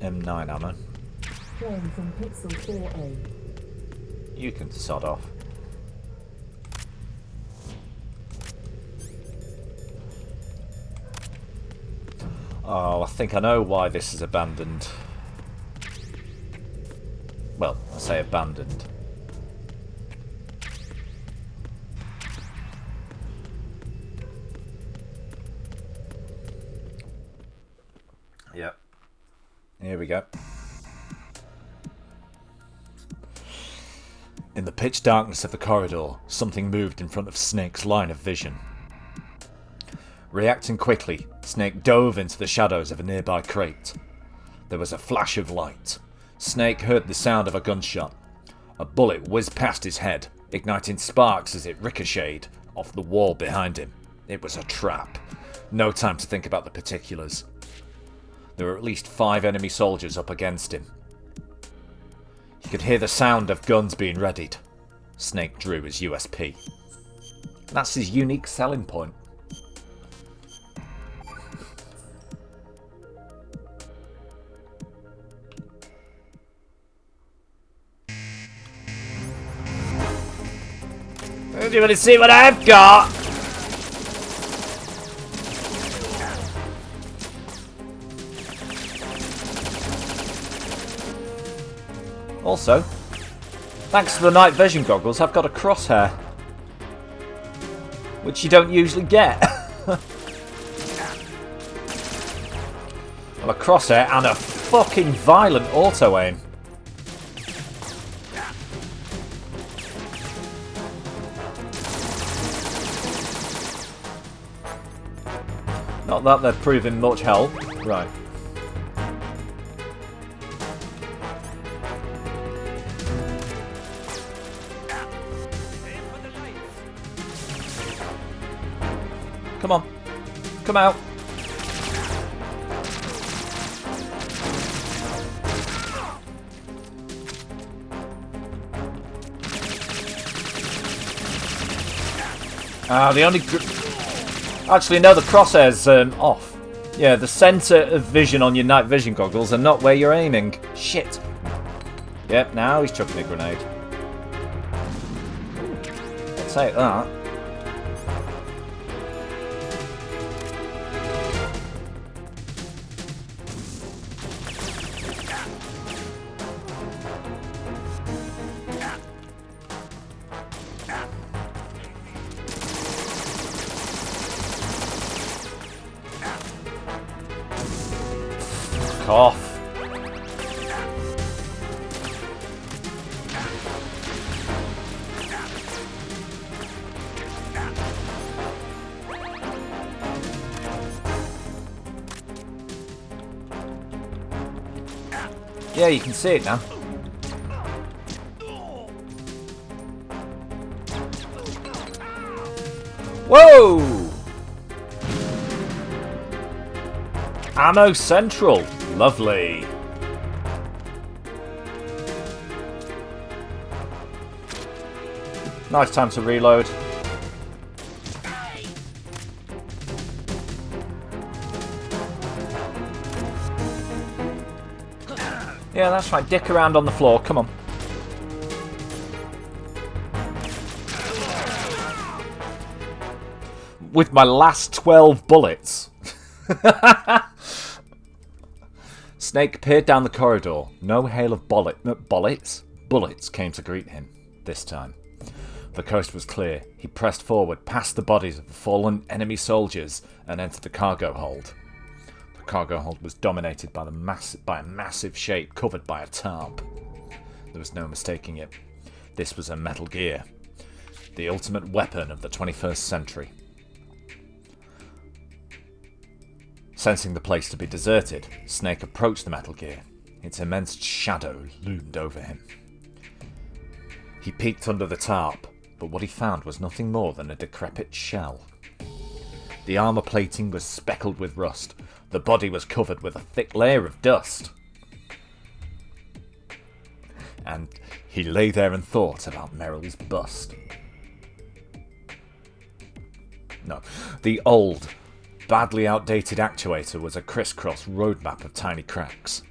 S1: M9 ammo.
S3: Playing from Pixel 4A.
S1: You can sod off. Oh, I think I know why this is abandoned. Well, I say abandoned. Yep. Here we go. In the pitch darkness of the corridor, something moved in front of Snake's line of vision. Reacting quickly, Snake dove into the shadows of a nearby crate. There was a flash of light. Snake heard the sound of a gunshot. A bullet whizzed past his head, igniting sparks as it ricocheted off the wall behind him. It was a trap. No time to think about the particulars. There were at least 5 enemy soldiers up against him. He could hear the sound of guns being readied. Snake drew his USP. That's his unique selling point. Do you want to see what I've got? Also, thanks to the night vision goggles, I've got a crosshair. Which you don't usually get. Well, a crosshair and a fucking violent auto-aim. Not that they're proving much help. Right. Come on. Come out. The only... Actually, no, the crosshair's off. Yeah, the centre of vision on your night vision goggles are not where you're aiming. Shit. Yep, now he's chucking a grenade. I'll take that. Off. Yeah, you can see it now. Whoa! Ammo Central. Lovely. Nice time to reload. Yeah, that's right. Dick around on the floor. Come on. with my last 12 bullets. Snake peered down the corridor. No hail of bullets came to greet him this time. The coast was clear. He pressed forward past the bodies of the fallen enemy soldiers and entered the cargo hold. The cargo hold was dominated by a massive shape covered by a tarp. There was no mistaking it. This was a Metal Gear, the ultimate weapon of the 21st century. Sensing the place to be deserted, Snake approached the Metal Gear. Its immense shadow loomed over him. He peeked under the tarp, but what he found was nothing more than a decrepit shell. The armor plating was speckled with rust. The body was covered with a thick layer of dust. And he lay there and thought about Merrill's bust. No, the old, badly outdated actuator was a crisscross roadmap of tiny cracks.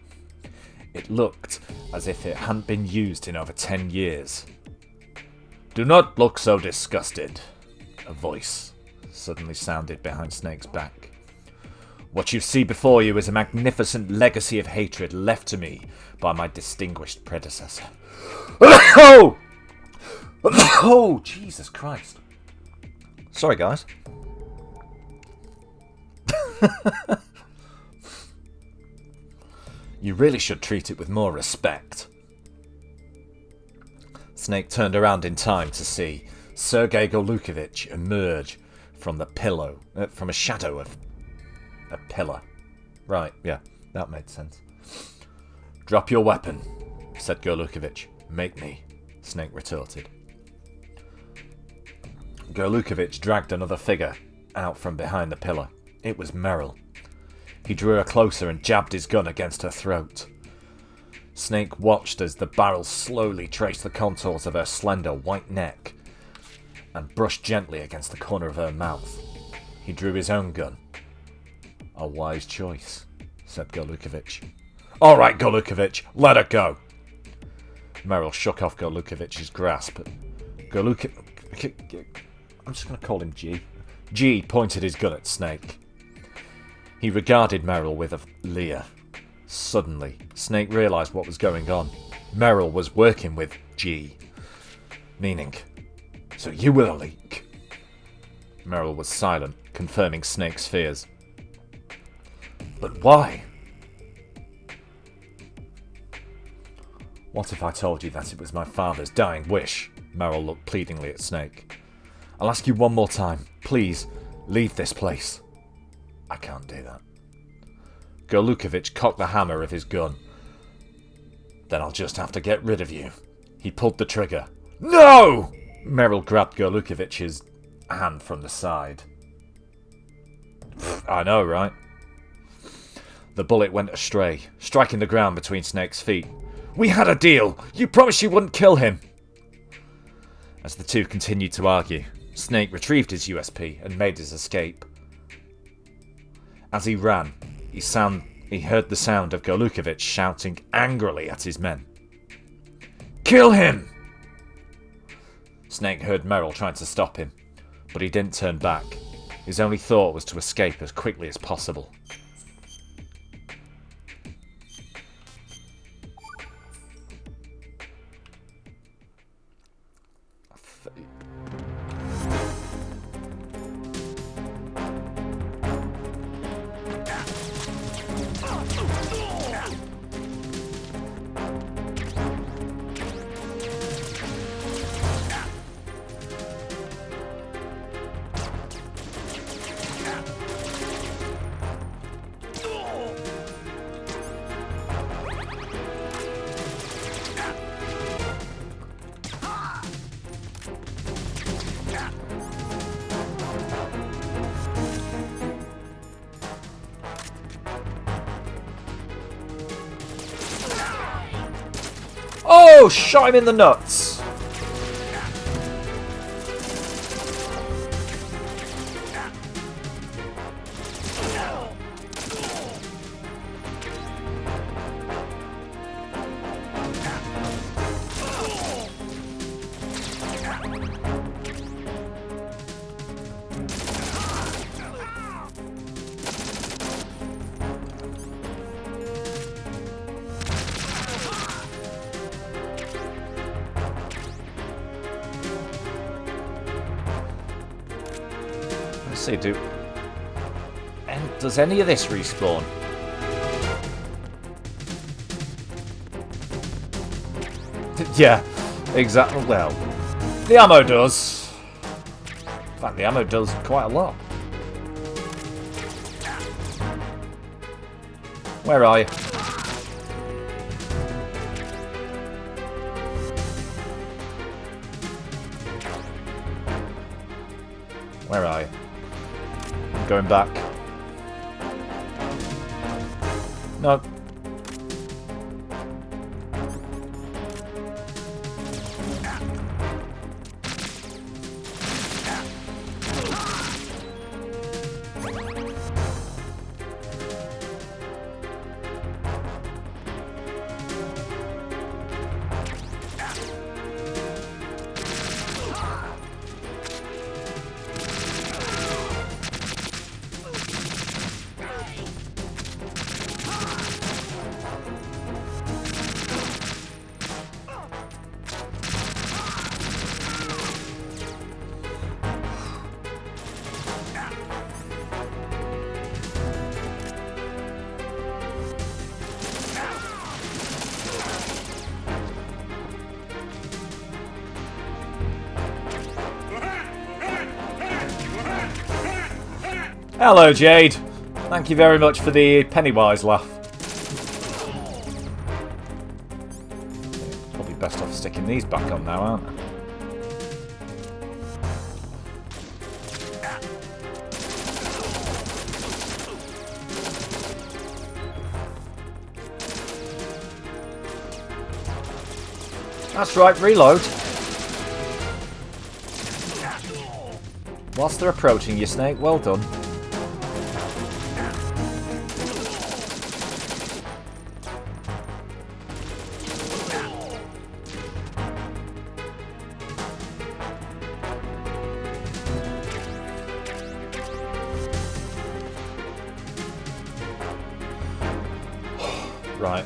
S1: It looked as if it hadn't been used in over 10 years. "Do not look so disgusted," a voice suddenly sounded behind Snake's back. "What you see before you is a magnificent legacy of hatred left to me by my distinguished predecessor." Oh! Oh, Jesus Christ. Sorry, guys. You really should treat it with more respect. Snake turned around in time to see Sergei Golukovich emerge from from a shadow of a pillar. Right, yeah, that made sense. "Drop your weapon," said Golukovich. "Make me," Snake retorted. Golukovich dragged another figure out from behind the pillar. It was Merrill. He drew her closer and jabbed his gun against her throat. Snake watched as the barrel slowly traced the contours of her slender white neck and brushed gently against the corner of her mouth. He drew his own gun. "A wise choice," said Golukovich. "All right, Golukovich, let her go." Merrill shook off Golukovich's grasp. I'm just going to call him G. G pointed his gun at Snake. He regarded Merrill with a leer. Suddenly, Snake realised what was going on. Merrill was working with G. Meaning, so you were the leak. Merrill was silent, confirming Snake's fears. "But why?" "What if I told you that it was my father's dying wish?" Merrill looked pleadingly at Snake. "I'll ask you one more time. Please, leave this place." "I can't do that." Golukovich cocked the hammer of his gun. "Then I'll just have to get rid of you." He pulled the trigger. "No!" Merrill grabbed Golukovich's hand from the side. I know, right? The bullet went astray, striking the ground between Snake's feet. "We had a deal! You promised you wouldn't kill him!" As the two continued to argue, Snake retrieved his USP and made his escape. As he ran, he heard the sound of Golukovich shouting angrily at his men. "Kill him!" Snake heard Merrill trying to stop him, but he didn't turn back. His only thought was to escape as quickly as possible. Oh, shot him in the nuts! see, does any of this respawn? Yeah, exactly. Well, the ammo does. In fact, the ammo does quite a lot. Where are you? Where are you? I'm going back. No. Hello, Jade. Thank you very much for the Pennywise laugh. Probably best off sticking these back on now, aren't I? That's right, reload. Whilst they're approaching you, Snake, well done. Right.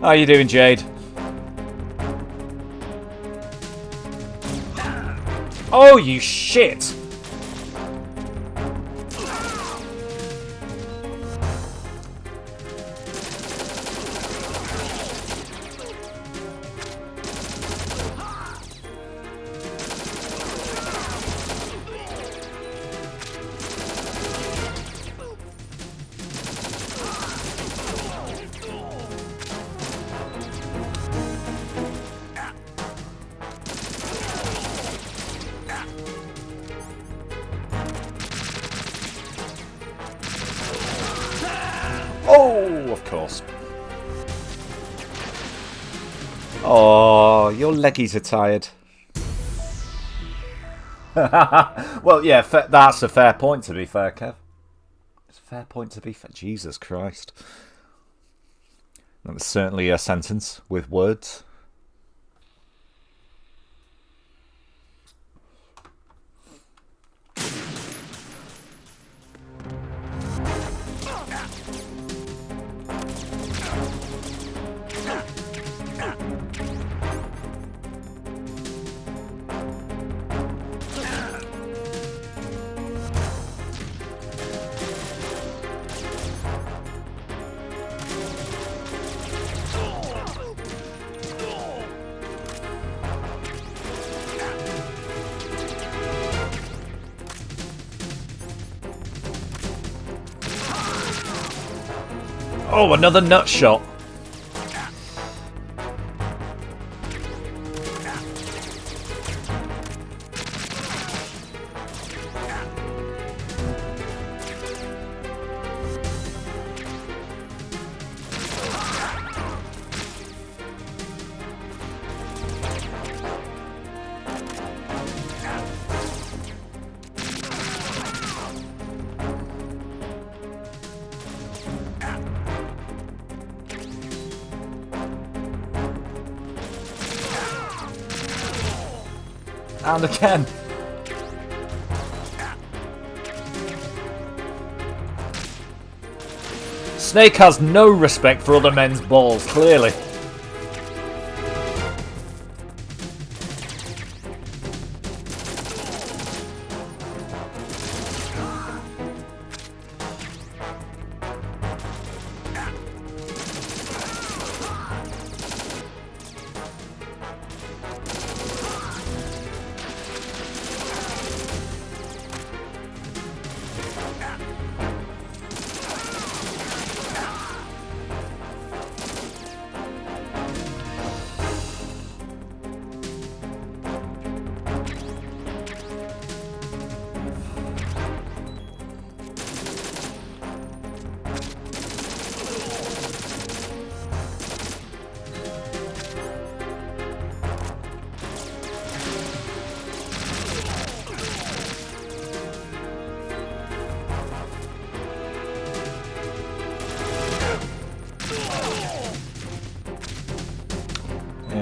S1: How you doing, Jade? Oh, you shit! Oh, of course. Oh, your leggies are tired. Well, yeah, that's a fair point, to be fair, Kev. It's a fair point, to be fair. Jesus Christ. That was certainly a sentence with words. Oh, another nut shot. And again. Snake has no respect for other men's balls, clearly.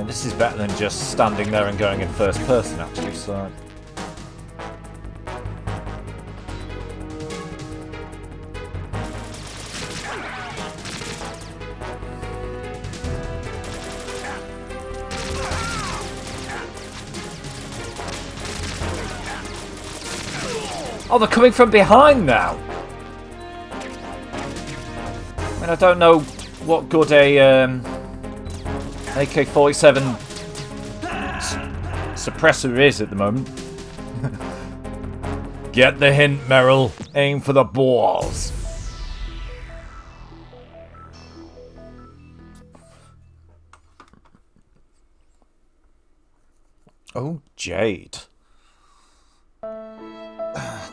S1: Yeah, this is better than just standing there and going in first person, actually, so... Oh, they're coming from behind now! I mean, I don't know what good a AK-47 suppressor is at the moment. Get the hint, Merrill. Aim for the balls. Oh, Jade.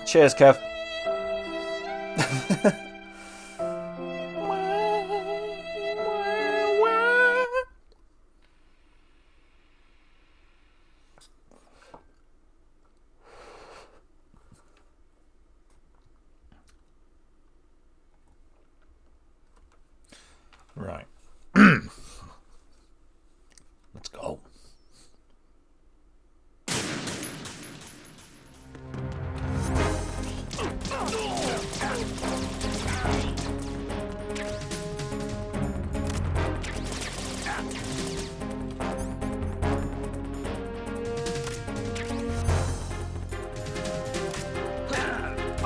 S1: Cheers, Kev. Right. Let's go.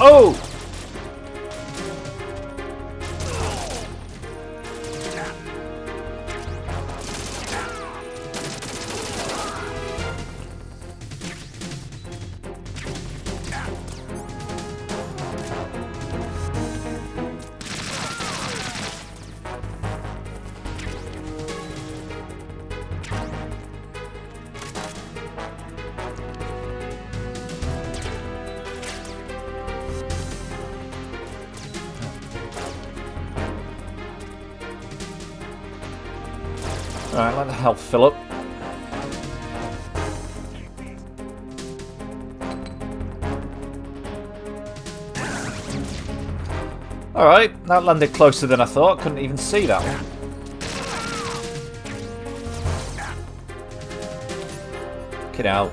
S1: Oh! Alright, let the health fill up. Alright, that landed closer than I thought. Couldn't even see that one. Get out.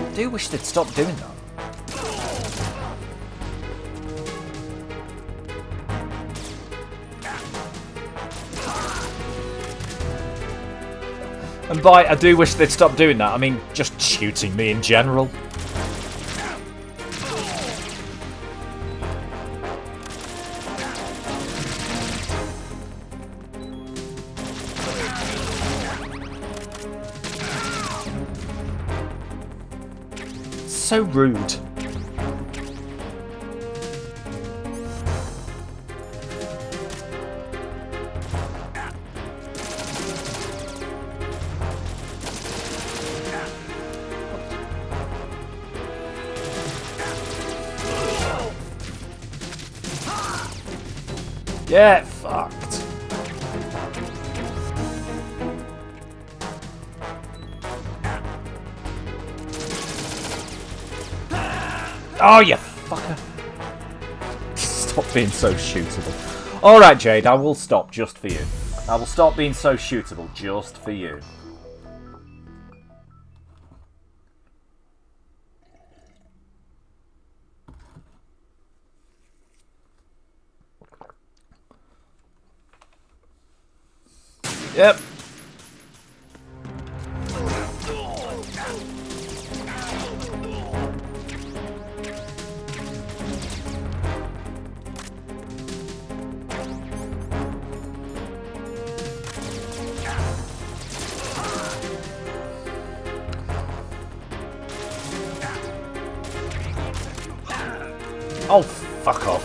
S1: I do wish they'd stop doing that. And by I do wish they'd stop doing that, I mean just shooting me in general. So rude. Get fucked. Oh, you fucker. Stop being so shootable. Alright, Jade, I will stop just for you. I will stop being so shootable just for you. Yep. Oh, fuck off.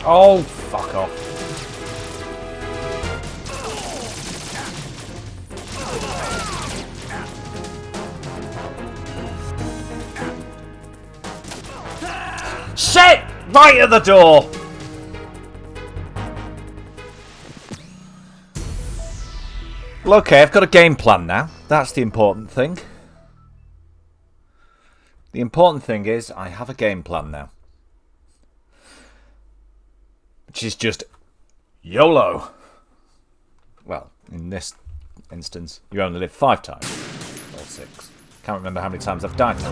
S1: Oh, fuck off. Shit! Right at the door! Well, okay, I've got a game plan now. That's the important thing. The important thing is I have a game plan now. Which is just YOLO. Well, in this instance, you only live 5 times. Or 6. Can't remember how many times I've died now.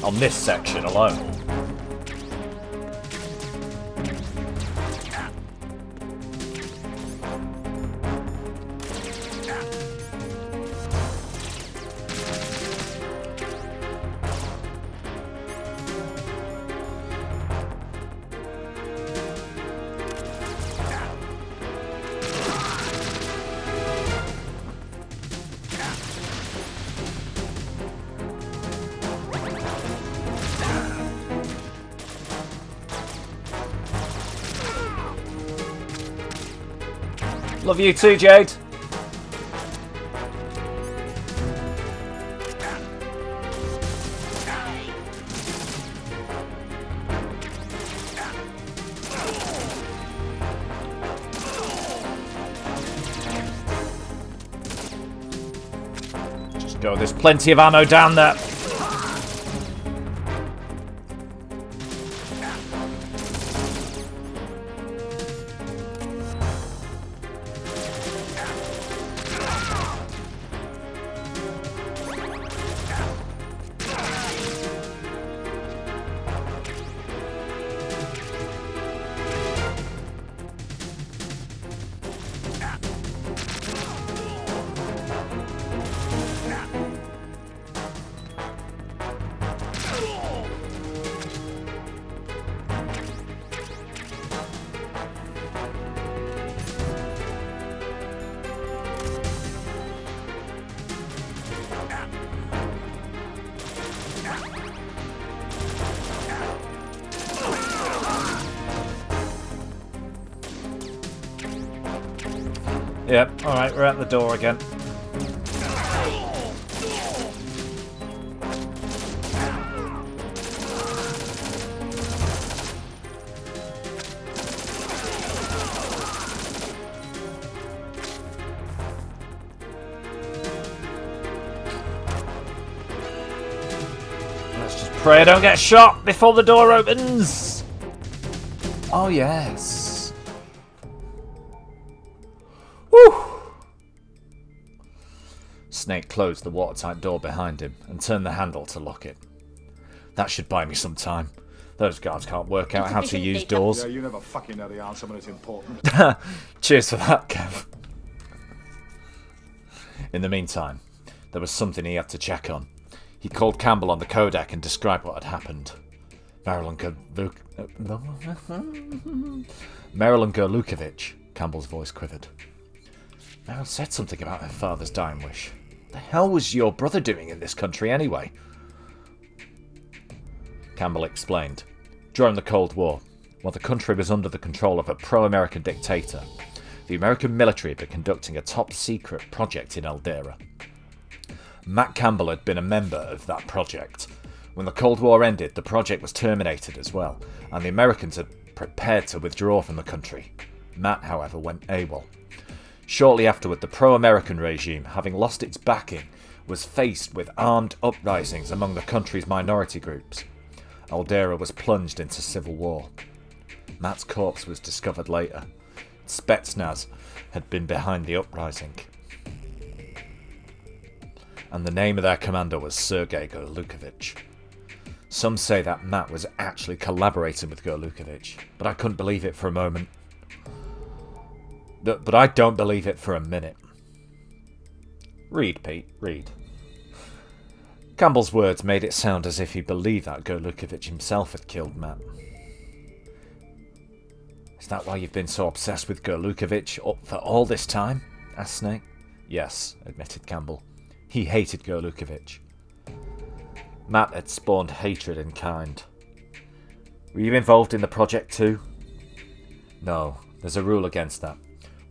S1: On this section alone. Love you too, Jade. Just go, there's plenty of ammo down there. Yep, alright, we're at the door again. Let's just pray I don't get shot before the door opens! Oh yes. Snake closed the watertight door behind him and turned the handle to lock it. That should buy me some time. Those guards can't work out how to use doors.
S5: Yeah, you never fucking know the answer when it's important.
S1: Cheers for that, Kev. In the meantime, there was something he had to check on. He called Campbell on the codec and described what had happened. Marilyn Gerlukovich, Campbell's voice quivered. Meryl said something about her father's dying wish. The hell was your brother doing in this country anyway? Campbell explained. During the Cold War, while the country was under the control of a pro-American dictator, the American military had been conducting a top-secret project in Eldera. Matt Campbell had been a member of that project. When the Cold War ended, the project was terminated as well, and the Americans had prepared to withdraw from the country. Matt, however, went AWOL. Shortly afterward, the pro-American regime, having lost its backing, was faced with armed uprisings among the country's minority groups. Eldera was plunged into civil war. Matt's corpse was discovered later. Spetsnaz had been behind the uprising. And the name of their commander was Sergei Gerlukovich. Some say that Matt was actually collaborating with Gerlukovich, but I couldn't believe it for a moment. But I don't believe it for a minute. Read, Pete, read. Campbell's words made it sound as if he believed that Gerlukovich himself had killed Matt. Is that why you've been so obsessed with Gerlukovich for all this time? Asked Snake. Yes, admitted Campbell. He hated Gerlukovich. Matt had spawned hatred in kind. Were you involved in the project too? No, there's a rule against that.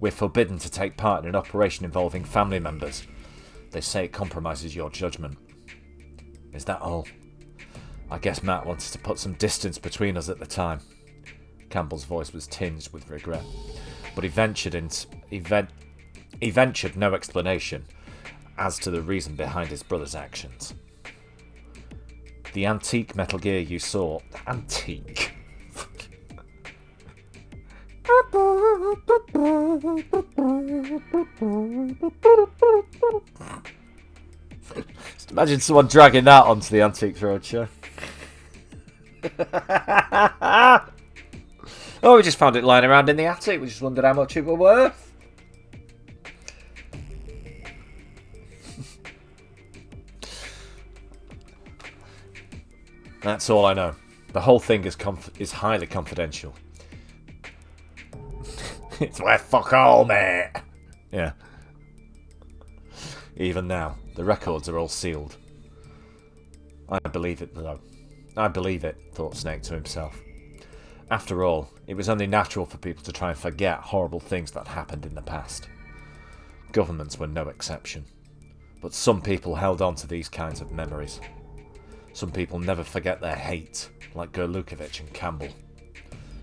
S1: We're forbidden to take part in an operation involving family members. They say it compromises your judgment. Is that all? I guess Matt wanted to put some distance between us at the time. Campbell's voice was tinged with regret, but he ventured no explanation as to the reason behind his brother's actions. The antique Metal Gear you saw... Antique? Just imagine someone dragging that onto the Antiques Roadshow. Oh, we just found it lying around in the attic. We just wondered how much it was worth. That's all I know. The whole thing is highly confidential. It's worth fuck all, mate. Yeah. Even now, the records are all sealed. I believe it, though. I believe it, thought Snake to himself. After all, it was only natural for people to try and forget horrible things that happened in the past. Governments were no exception. But some people held on to these kinds of memories. Some people never forget their hate, like Gurlukovich and Campbell.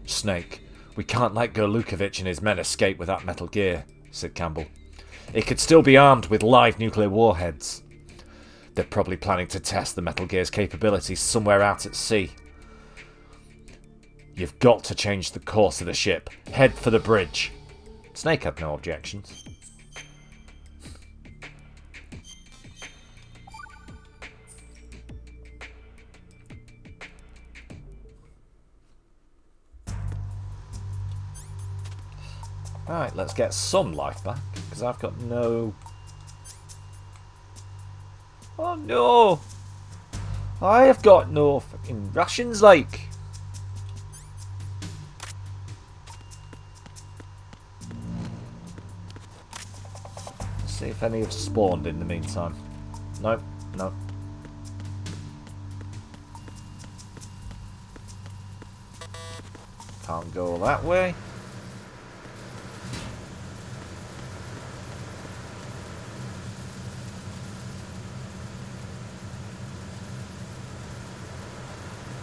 S1: Snake, we can't let Gurlukovich and his men escape with that Metal Gear, said Campbell. It could still be armed with live nuclear warheads. They're probably planning to test the Metal Gear's capabilities somewhere out at sea. You've got to change the course of the ship. Head for the bridge. Snake had no objections. Alright, let's get some life back, because I've got no... Oh no! I have got no fucking rations, like... Let's see if any have spawned in the meantime. Nope, nope. Can't go that way.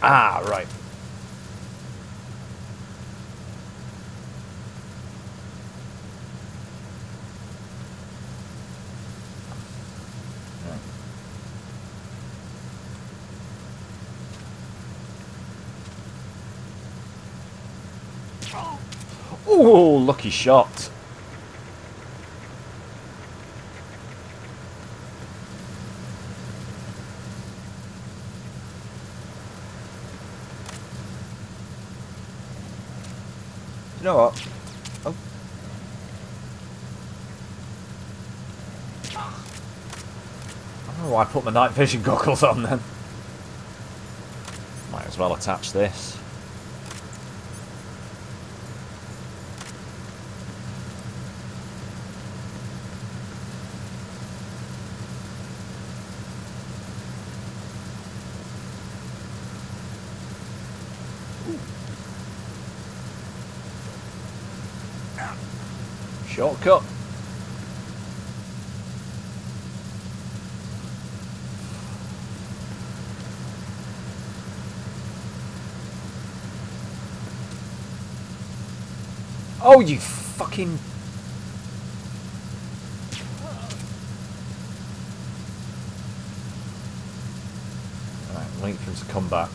S1: Ah, right. Oh, lucky shot. You know what? Oh. I don't know why I put my night vision goggles on then. Might as well attach this. Shortcut. Oh, you fucking... Alright, wait for him to come back.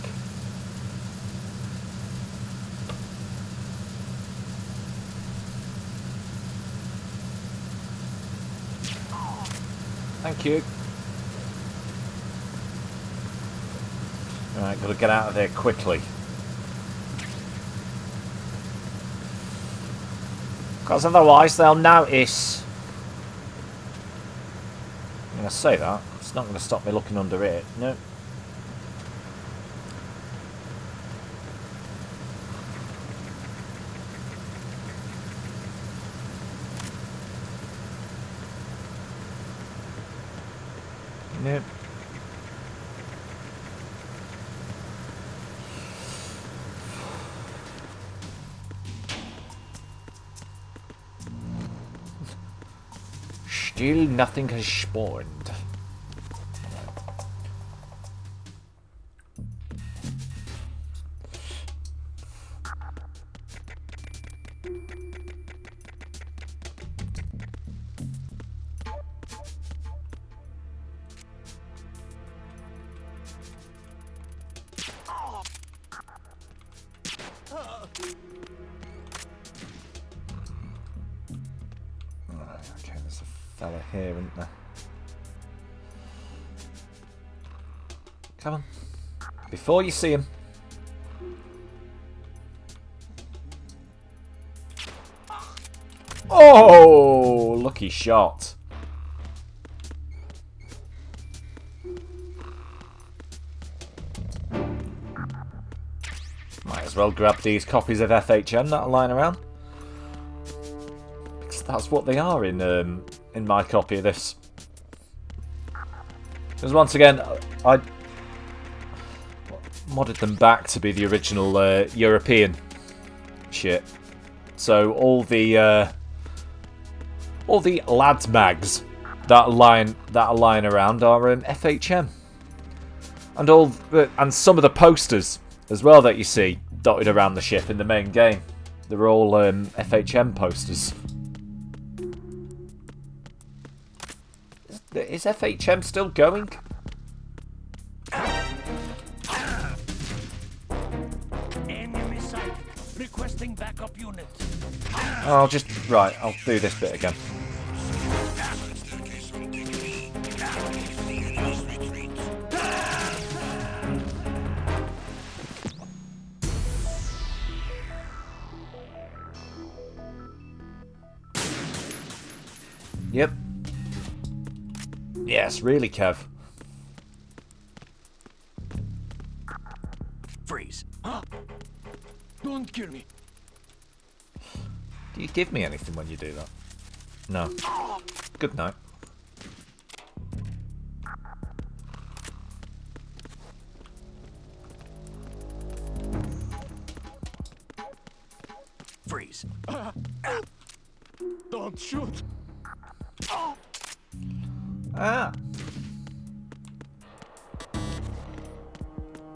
S1: Thank you. Alright, gotta get out of there quickly. Because otherwise they'll notice. I'm going to say that. It's not going to stop me looking under it. No. Nope. Still nothing has spawned. Okay, there's a fella here, isn't there? Come on. Before you see him. Oh, lucky shot. Might as well grab these copies of FHM that are lying around. Because that's what they are in my copy of this. Because once again, I modded them back to be the original European shit. So all the lads mags that are lying around are FHM, and some of the posters as well that you see dotted around the ship in the main game. They're all FHM posters. Is FHM still going?
S2: Enemy sighted. Requesting backup unit.
S1: I'll do this bit again.
S4: Staircase contiguous. Enemies retreat.
S1: Yep. Yes, really, Kev.
S2: Freeze. Huh? Don't kill me.
S1: Do you give me anything when you do that? No. Good night.
S2: Freeze. Don't shoot.
S1: Ah.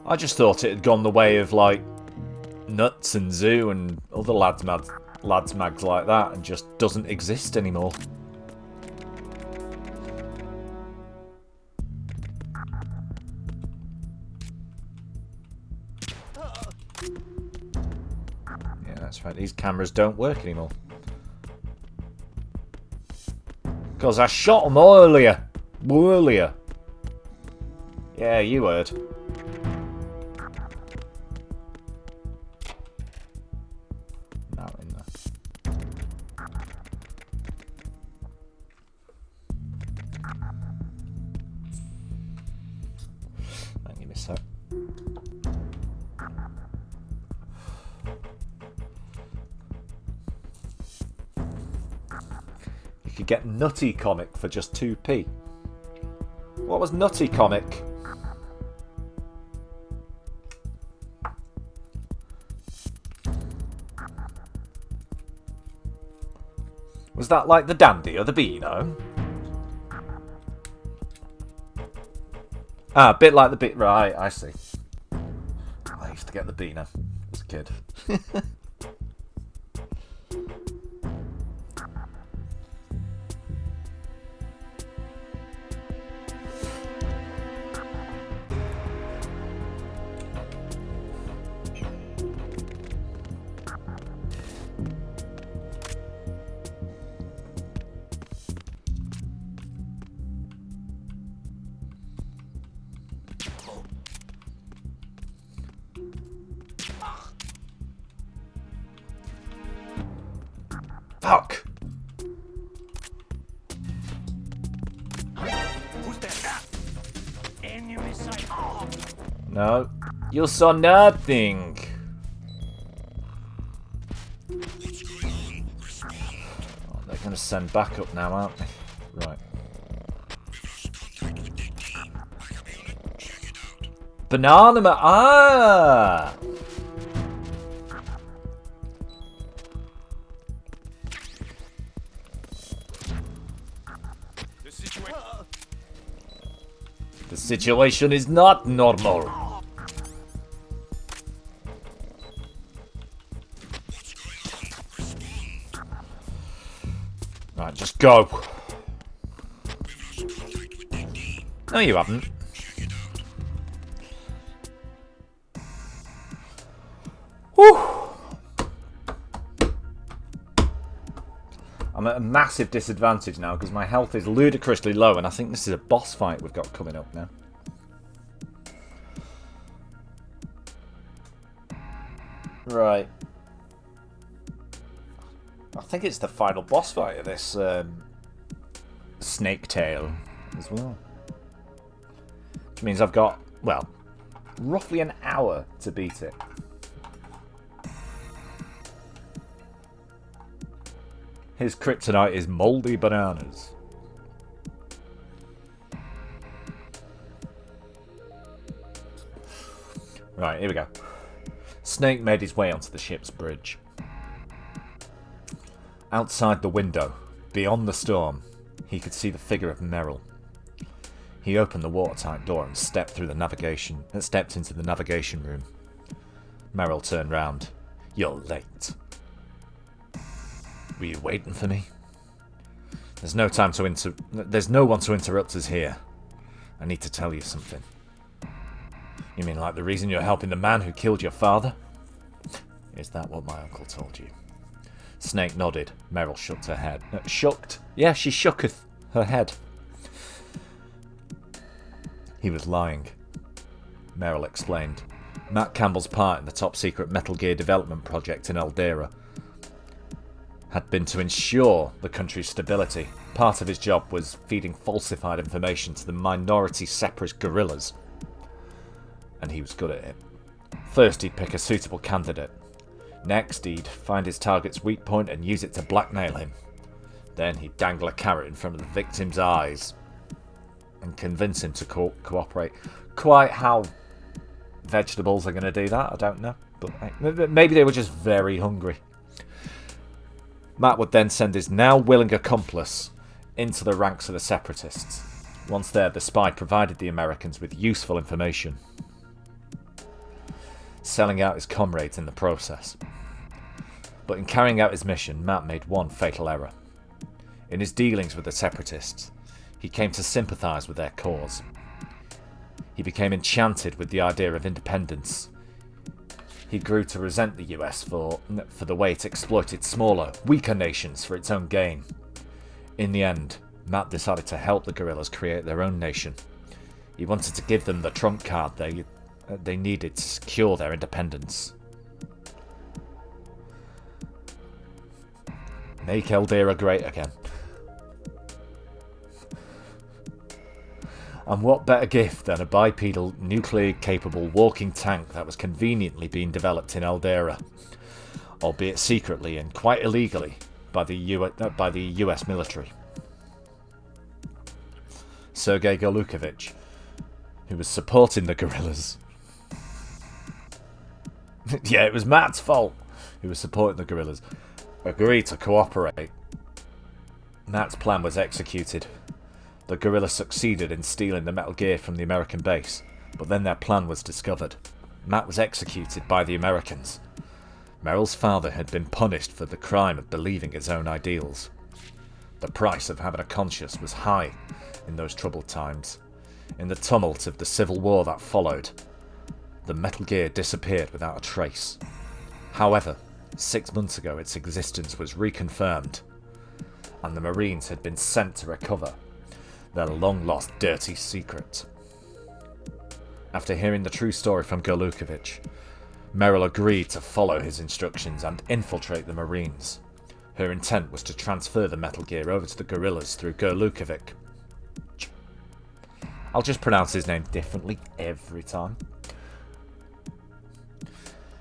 S1: I just thought it had gone the way of, like, Nuts and Zoo and other lads mags like that and just doesn't exist anymore. Yeah, that's right. These cameras don't work anymore. Because I shot them earlier. Yeah, you heard. Now in there. Hang on a sec. You could get Nutty Comic for just 2p. What was Nutty Comic? Was that like the Dandy or the Beano? Ah, a bit like the Beano. Right, I see. I used to get the Beano as a kid. Fuck!
S2: Who's there? Enemy sighted.
S1: No. You saw nothing.
S4: What's going on? Respond.
S1: Oh, they're going to send backup now, aren't they? Right.
S4: We've lost contact with their team. Backup unit, check it out.
S1: Ah! situation is not normal. Right, just go. No, you haven't. Whew. I'm at a massive disadvantage now because my health is ludicrously low, and I think this is a boss fight we've got coming up now. Right. I think it's the final boss fight of this Snake Tail as well. Which means I've got, well, roughly an hour to beat it. His kryptonite is mouldy bananas. Right, here we go. Snake made his way onto the ship's bridge. Outside the window, beyond the storm, he could see the figure of Merrill. He opened the watertight door and stepped into the navigation room. Merrill turned round. "You're late. Were you waiting for me? There's no one to interrupt us here. I need to tell you something." "You mean like the reason you're helping the man who killed your father?" "Is that what my uncle told you?" Snake nodded. Merrill shook her head. Shucked? Yeah, she shooketh her head. He was lying. Merrill explained. Matt Campbell's part in the top-secret Metal Gear development project in Eldera had been to ensure the country's stability. Part of his job was feeding falsified information to the minority separatist guerrillas. And he was good at it. First, he'd pick a suitable candidate. Next, he'd find his target's weak point and use it to blackmail him. Then he'd dangle a carrot in front of the victim's eyes and convince him to cooperate. Quite how vegetables are going to do that, I don't know. But maybe they were just very hungry. Matt would then send his now willing accomplice into the ranks of the separatists. Once there, the spy provided the Americans with useful information, selling out his comrades in the process. But in carrying out his mission, Matt made one fatal error. In his dealings with the separatists, he came to sympathise with their cause. He became enchanted with the idea of independence. He grew to resent the US for the way it exploited smaller, weaker nations for its own gain. In the end, Matt decided to help the guerrillas create their own nation. He wanted to give them the trump card they needed to secure their independence. Make Eldera great again. And what better gift than a bipedal, nuclear-capable walking tank that was conveniently being developed in Eldera, albeit secretly and quite illegally, by the US military. Sergei Golukovich, who was supporting the guerrillas. Yeah, it was Matt's fault. Who was supporting the guerrillas. Agreed to cooperate. Matt's plan was executed. The guerrillas succeeded in stealing the Metal Gear from the American base, but then their plan was discovered. Matt was executed by the Americans. Merrill's father had been punished for the crime of believing his own ideals. The price of having a conscience was high in those troubled times. In the tumult of the civil war that followed, the Metal Gear disappeared without a trace. However, 6 months ago its existence was reconfirmed, and the Marines had been sent to recover their long-lost dirty secret. After hearing the true story from Golukovich, Merrill agreed to follow his instructions and infiltrate the Marines. Her intent was to transfer the Metal Gear over to the guerrillas through Golukovich. I'll just pronounce his name differently every time.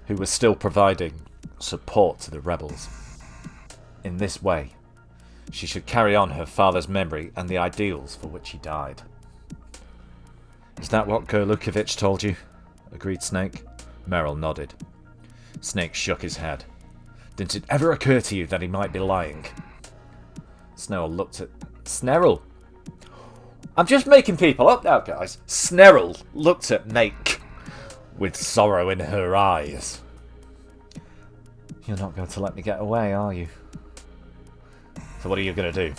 S1: Who was still providing support to the rebels. In this way, she should carry on her father's memory and the ideals for which he died. Is that what Golukovich told you? Agreed Snake. Merrill nodded. Snake shook his head. Didn't it ever occur to you that he might be lying? Snell looked at... Snerrel! I'm just making people up now, guys. Sneril looked at Make with sorrow in her eyes. You're not going to let me get away, are you? So what are you going to do?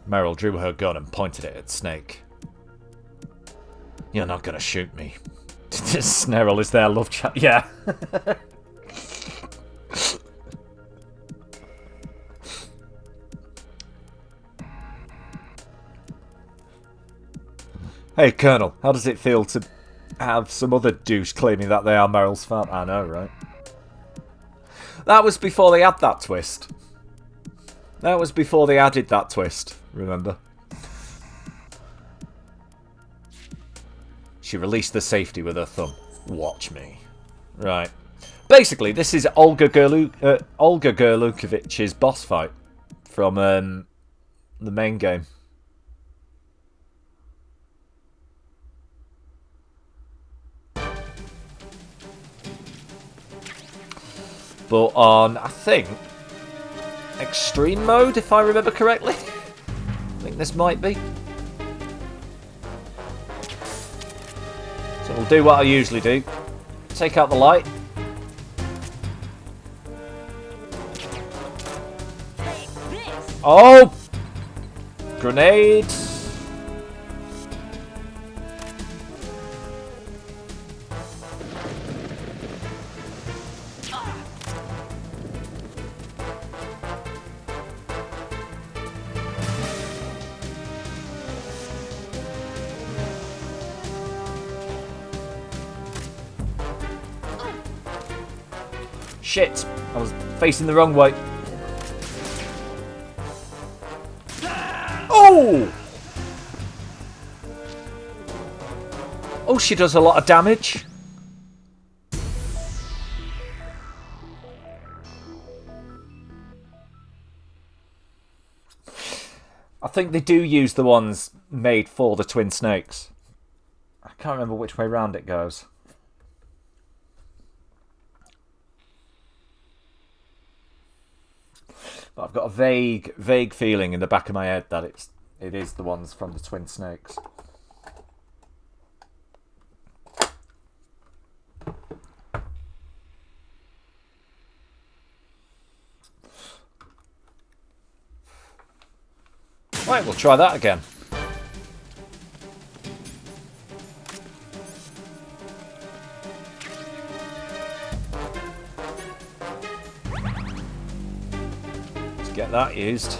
S1: Meryl drew her gun and pointed it at Snake. You're not going to shoot me. Sneril is their love chat. Yeah. Hey, Colonel, how does it feel to have some other douche claiming that they are Meryl's fan? I know, right? That was before they had that twist. That was before they added that twist, remember? She released the safety with her thumb. Watch me. Right. Basically, this is Olga Gerlukovich's boss fight from the main game. But on, I think, extreme mode, if I remember correctly. I think this might be. So we'll do what I usually do. Take out the light. Oh! Grenade! Shit! I was facing the wrong way. Oh! Oh, she does a lot of damage. I think they do use the ones made for the twin snakes. I can't remember which way round it goes. But I've got a vague feeling in the back of my head that it is the ones from the twin snakes. Right, we'll try that again. Let's get that used.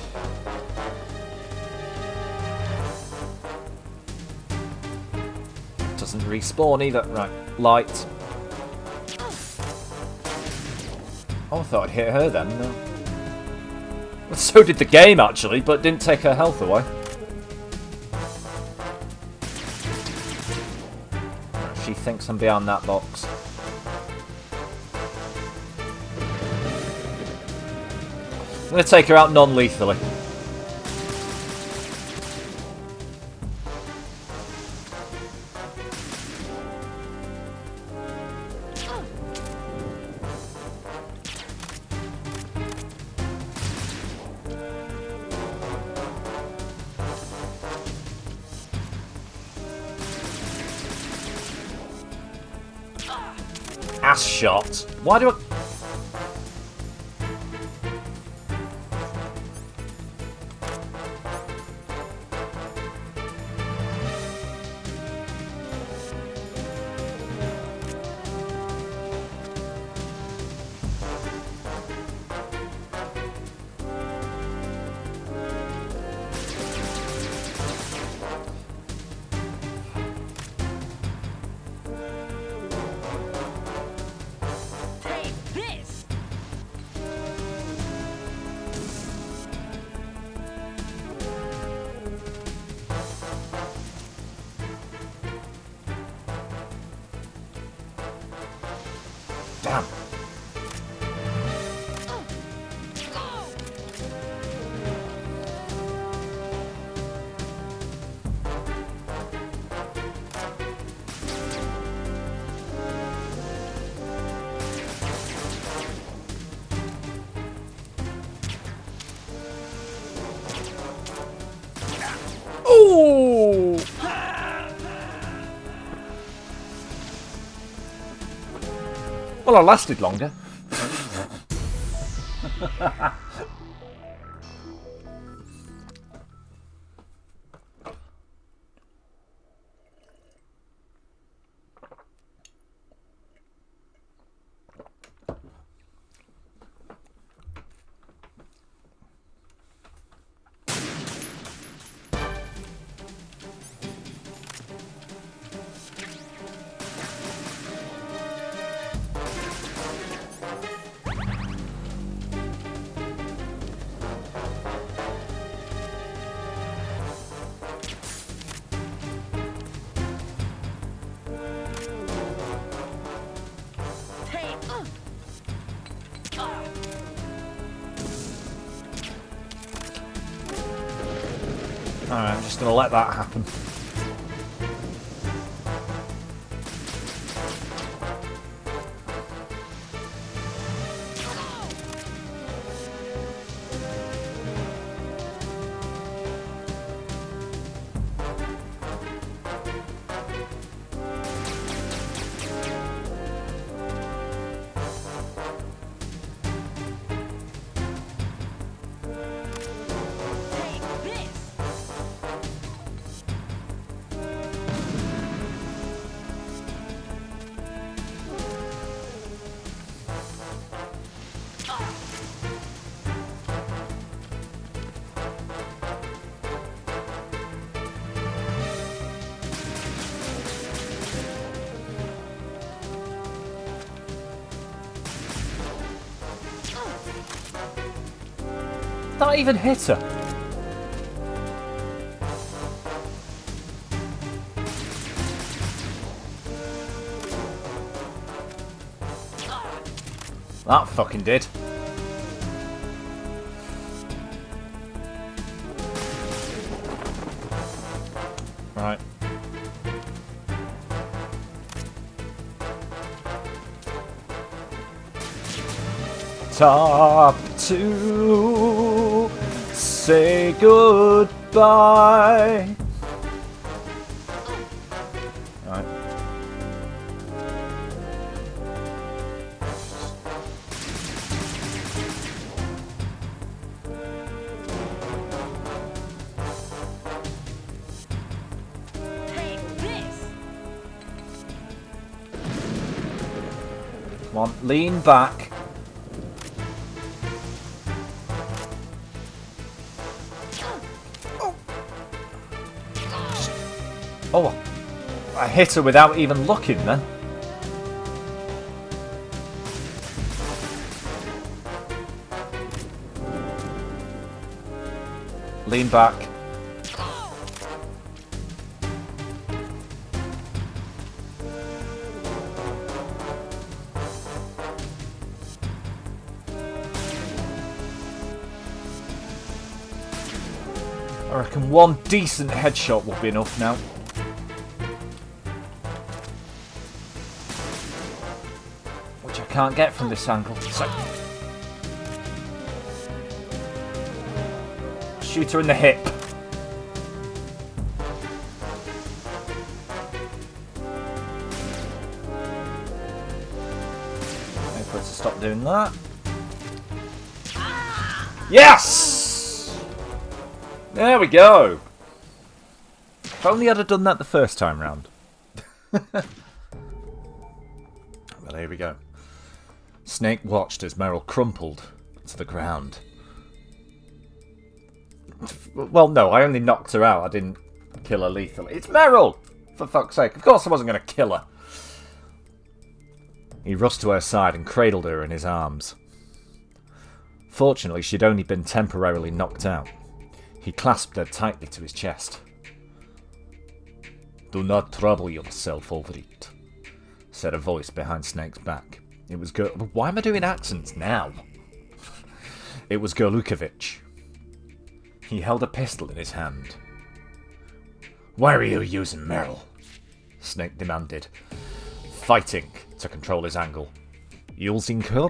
S1: Doesn't respawn either. Right, light. Oh, I thought I'd hit her then. No. Well, so did the game, actually, but didn't take her health away. She thinks I'm behind that box. I'm going to take her out non-lethally. Ass shot. Why do I... Damn. Ooh! Well, I lasted longer. Alright, I'm just going to let that happen. Not even hit her. That fucking did. Right. Top 2, say goodbye. Right. Come on, lean back. Oh, I hit her without even looking then. Lean back. I reckon one decent headshot will be enough now. Which I can't get from this angle. So shoot her in the hip. Wait for it to stop doing that. Yes! There we go. If only I'd have done that the first time round. Well, here we go. Snake watched as Meryl crumpled to the ground. Well, no, I only knocked her out. I didn't kill her lethally. It's Meryl! For fuck's sake. Of course I wasn't going to kill her. He rushed to her side and cradled her in his arms. Fortunately, she'd only been temporarily knocked out. He clasped her tightly to his chest. "Do not trouble yourself over it," said a voice behind Snake's back. It was Why am I doing accents now? It was Gerlukovich. He held a pistol in his hand. "Why are you using Meryl?" Snake demanded, fighting to control his angle. "Using her?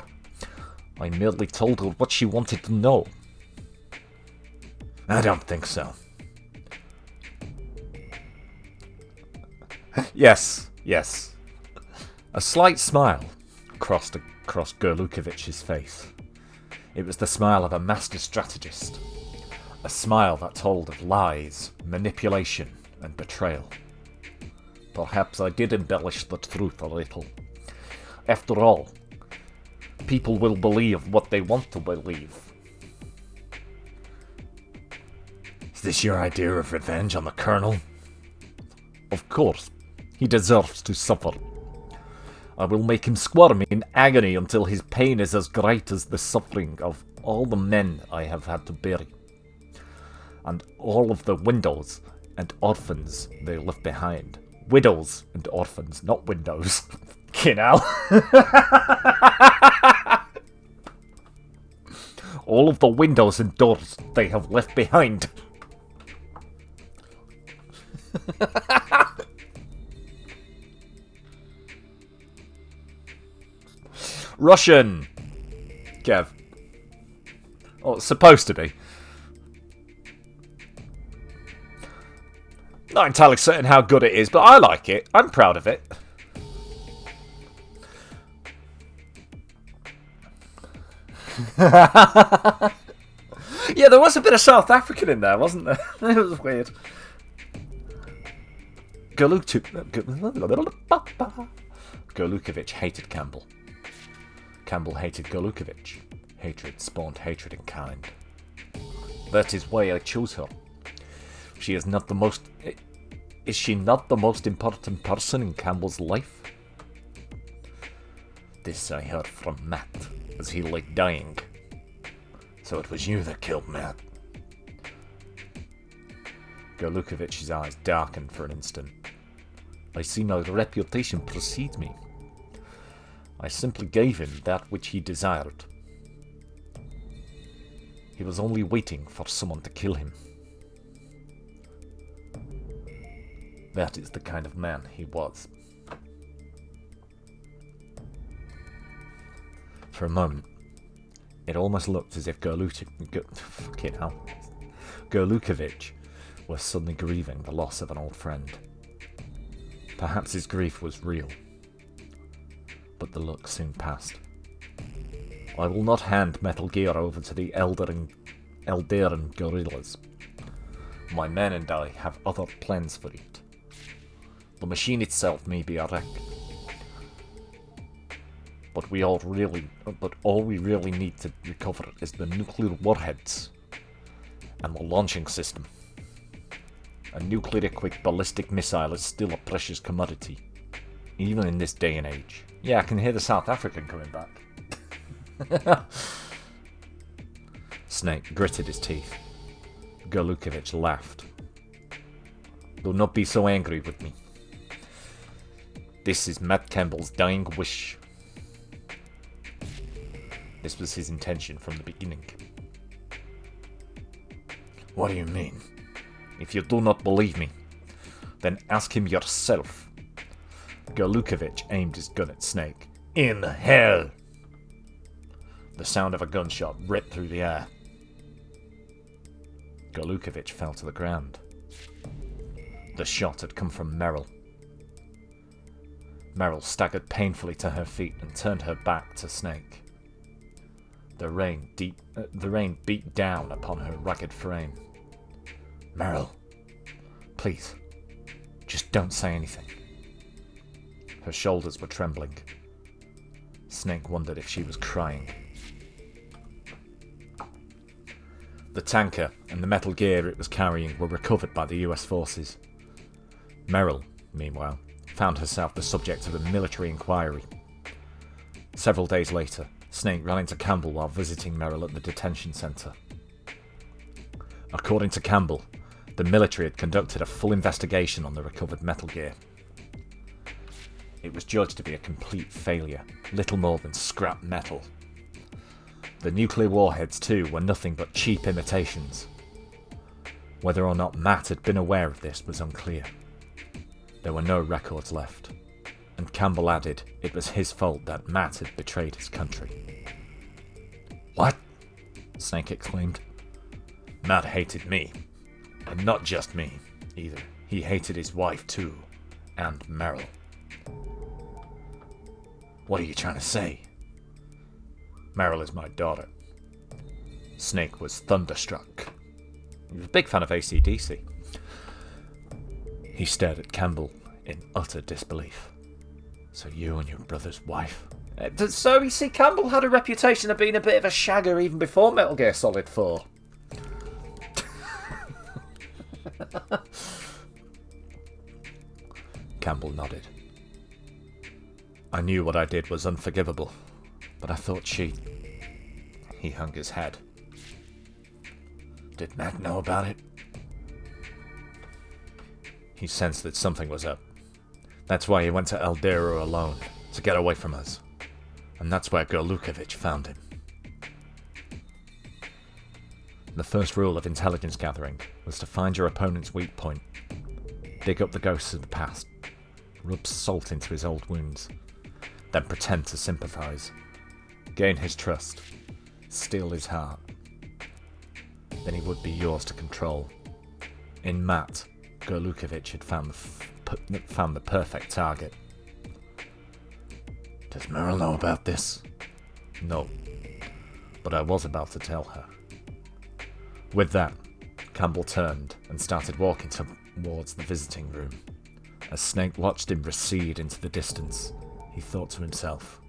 S1: I merely told her what she wanted to know." "I don't think so." Yes. A slight smile crossed across Gerlukovich's face. It was the smile of a master strategist. A smile that told of lies, manipulation, and betrayal. Perhaps I did embellish the truth a little. After all, people will believe what they want to believe. Is this your idea of revenge on the Colonel? Of course. He deserves to suffer. I will make him squirm in agony until his pain is as great as the suffering of all the men I have had to bury. And all of the widows and orphans they left behind. Widows and orphans, not windows. All of the windows and doors they have left behind. Russian! Kev. Oh, it's supposed to be. Not entirely certain how good it is, but I like it. I'm proud of it. Yeah, there was a bit of South African in there, wasn't there? It was weird. Gerlukovich hated Campbell. Campbell hated Gerlukovich. Hatred spawned hatred in kind. That is why I chose her. She is not the most... Is she not the most important person in Campbell's life? This I heard from Matt as he lay dying. So it was you that killed Matt. Gerlukovich's eyes darkened for an instant. I see my reputation precedes me. I simply gave him that which he desired. He was only waiting for someone to kill him. That is the kind of man he was. For a moment, it almost looked as if Gerlukovich was suddenly grieving the loss of an old friend. Perhaps his grief was real. But the look soon passed. I will not hand Metal Gear over to the Eldarin guerrillas. My men and I have other plans for it. The machine itself may be a wreck. But all we really need to recover is the nuclear warheads and the launching system. A nuclear-equipped ballistic missile is still a precious commodity, even in this day and age. Yeah, I can hear the South African coming back. Snake gritted his teeth. Gerlukovich laughed. Do not be so angry with me. This is Matt Campbell's dying wish. This was his intention from the beginning. What do you mean? If you do not believe me, then ask him yourself. Gerlukovich aimed his gun at Snake. In hell! The sound of a gunshot ripped through the air. Gerlukovich fell to the ground. The shot had come from Merrill. Merrill staggered painfully to her feet and turned her back to Snake. The rain beat down upon her ragged frame. Merrill, please, just don't say anything. Her shoulders were trembling. Snake wondered if she was crying. The tanker and the metal gear it was carrying were recovered by the US forces. Merrill, meanwhile, found herself the subject of a military inquiry. Several days later, Snake ran into Campbell while visiting Merrill at the detention centre. According to Campbell, the military had conducted a full investigation on the recovered metal gear. It was judged to be a complete failure, little more than scrap metal. The nuclear warheads, too, were nothing but cheap imitations. Whether or not Matt had been aware of this was unclear. There were no records left, and Campbell added it was his fault that Matt had betrayed his country. What? Snake exclaimed. Matt hated me. And not just me, either. He hated his wife, too. And Merrill. What are you trying to say? Meryl is my daughter. Snake was thunderstruck. He was a big fan of AC/DC. He stared at Campbell in utter disbelief. So you and your brother's wife? So you see, Campbell had a reputation of being a bit of a shagger even before Metal Gear Solid 4. Campbell nodded. I knew what I did was unforgivable, but I thought she... He hung his head. Did Matt know about it? He sensed that something was up. That's why he went to Eldero alone, to get away from us. And that's where Gorlukovich found him. The first rule of intelligence gathering was to find your opponent's weak point, dig up the ghosts of the past, rub salt into his old wounds, then pretend to sympathise, gain his trust, steal his heart. Then he would be yours to control. In Matt, Gorlukovich had found the perfect target. Does Meryl know about this? No, but I was about to tell her. With that, Campbell turned and started walking towards the visiting room. As Snake watched him recede into the distance, he thought to himself,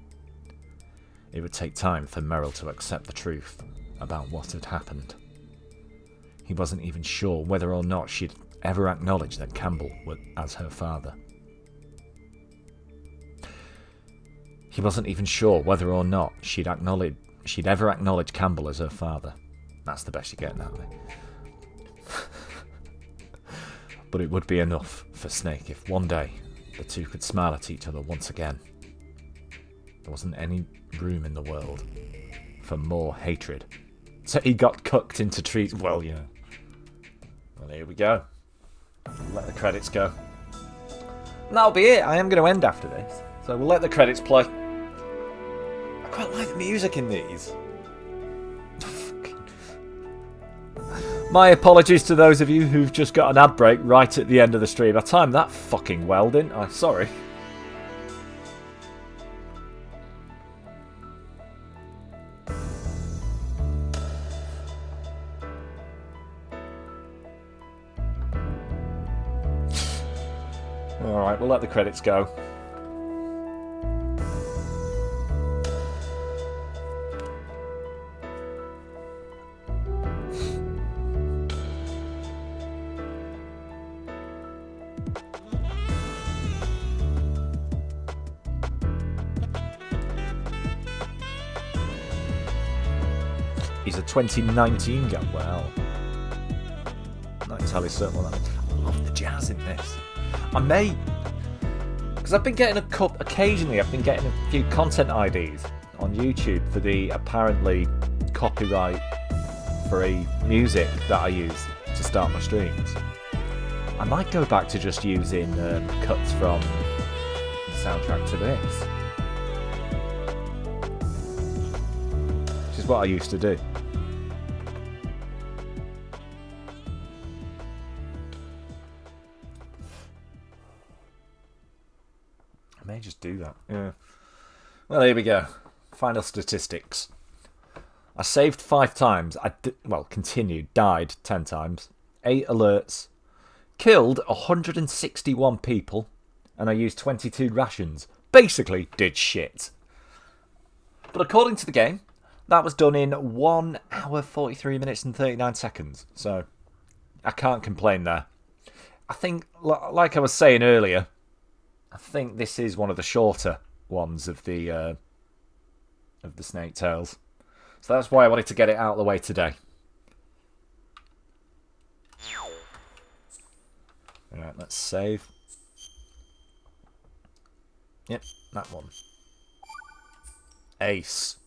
S1: it would take time for Meryl to accept the truth about what had happened. He wasn't even sure whether or not she'd ever acknowledged that Campbell was as her father. He wasn't even sure whether or not she'd ever acknowledged Campbell as her father. That's the best you get now. But it would be enough for Snake if one day the two could smile at each other once again. There wasn't any room in the world for more hatred. So he got cucked into trees. Well, yeah. Well, here we go. Let the credits go. And that'll be it. I am going to end after this. So we'll let the credits play. I quite like the music in these. My apologies to those of you who've just got an ad break right at the end of the stream. I timed that fucking well, didn't I? Sorry. Alright, we'll let the credits go. He's a 2019 guy. Wow. Not entirely certain what that is. I love the jazz in this. I may, because I've been getting occasionally I've been getting a few content IDs on YouTube for the apparently copyright-free music that I use to start my streams. I might go back to just using cuts from the soundtrack to this, which is what I used to do. I may just do that. Yeah. Well, here we go. Final statistics. I saved 5 times. Continued. Died 10 times. 8 alerts. Killed 161 people. And I used 22 rations. Basically, did shit. But according to the game, that was done in 1 hour, 43 minutes and 39 seconds. So, I can't complain there. I think, like I was saying earlier, I think this is one of the shorter ones of the Snake Tales. So that's why I wanted to get it out of the way today. Alright, let's save. Yep, that one. Ace.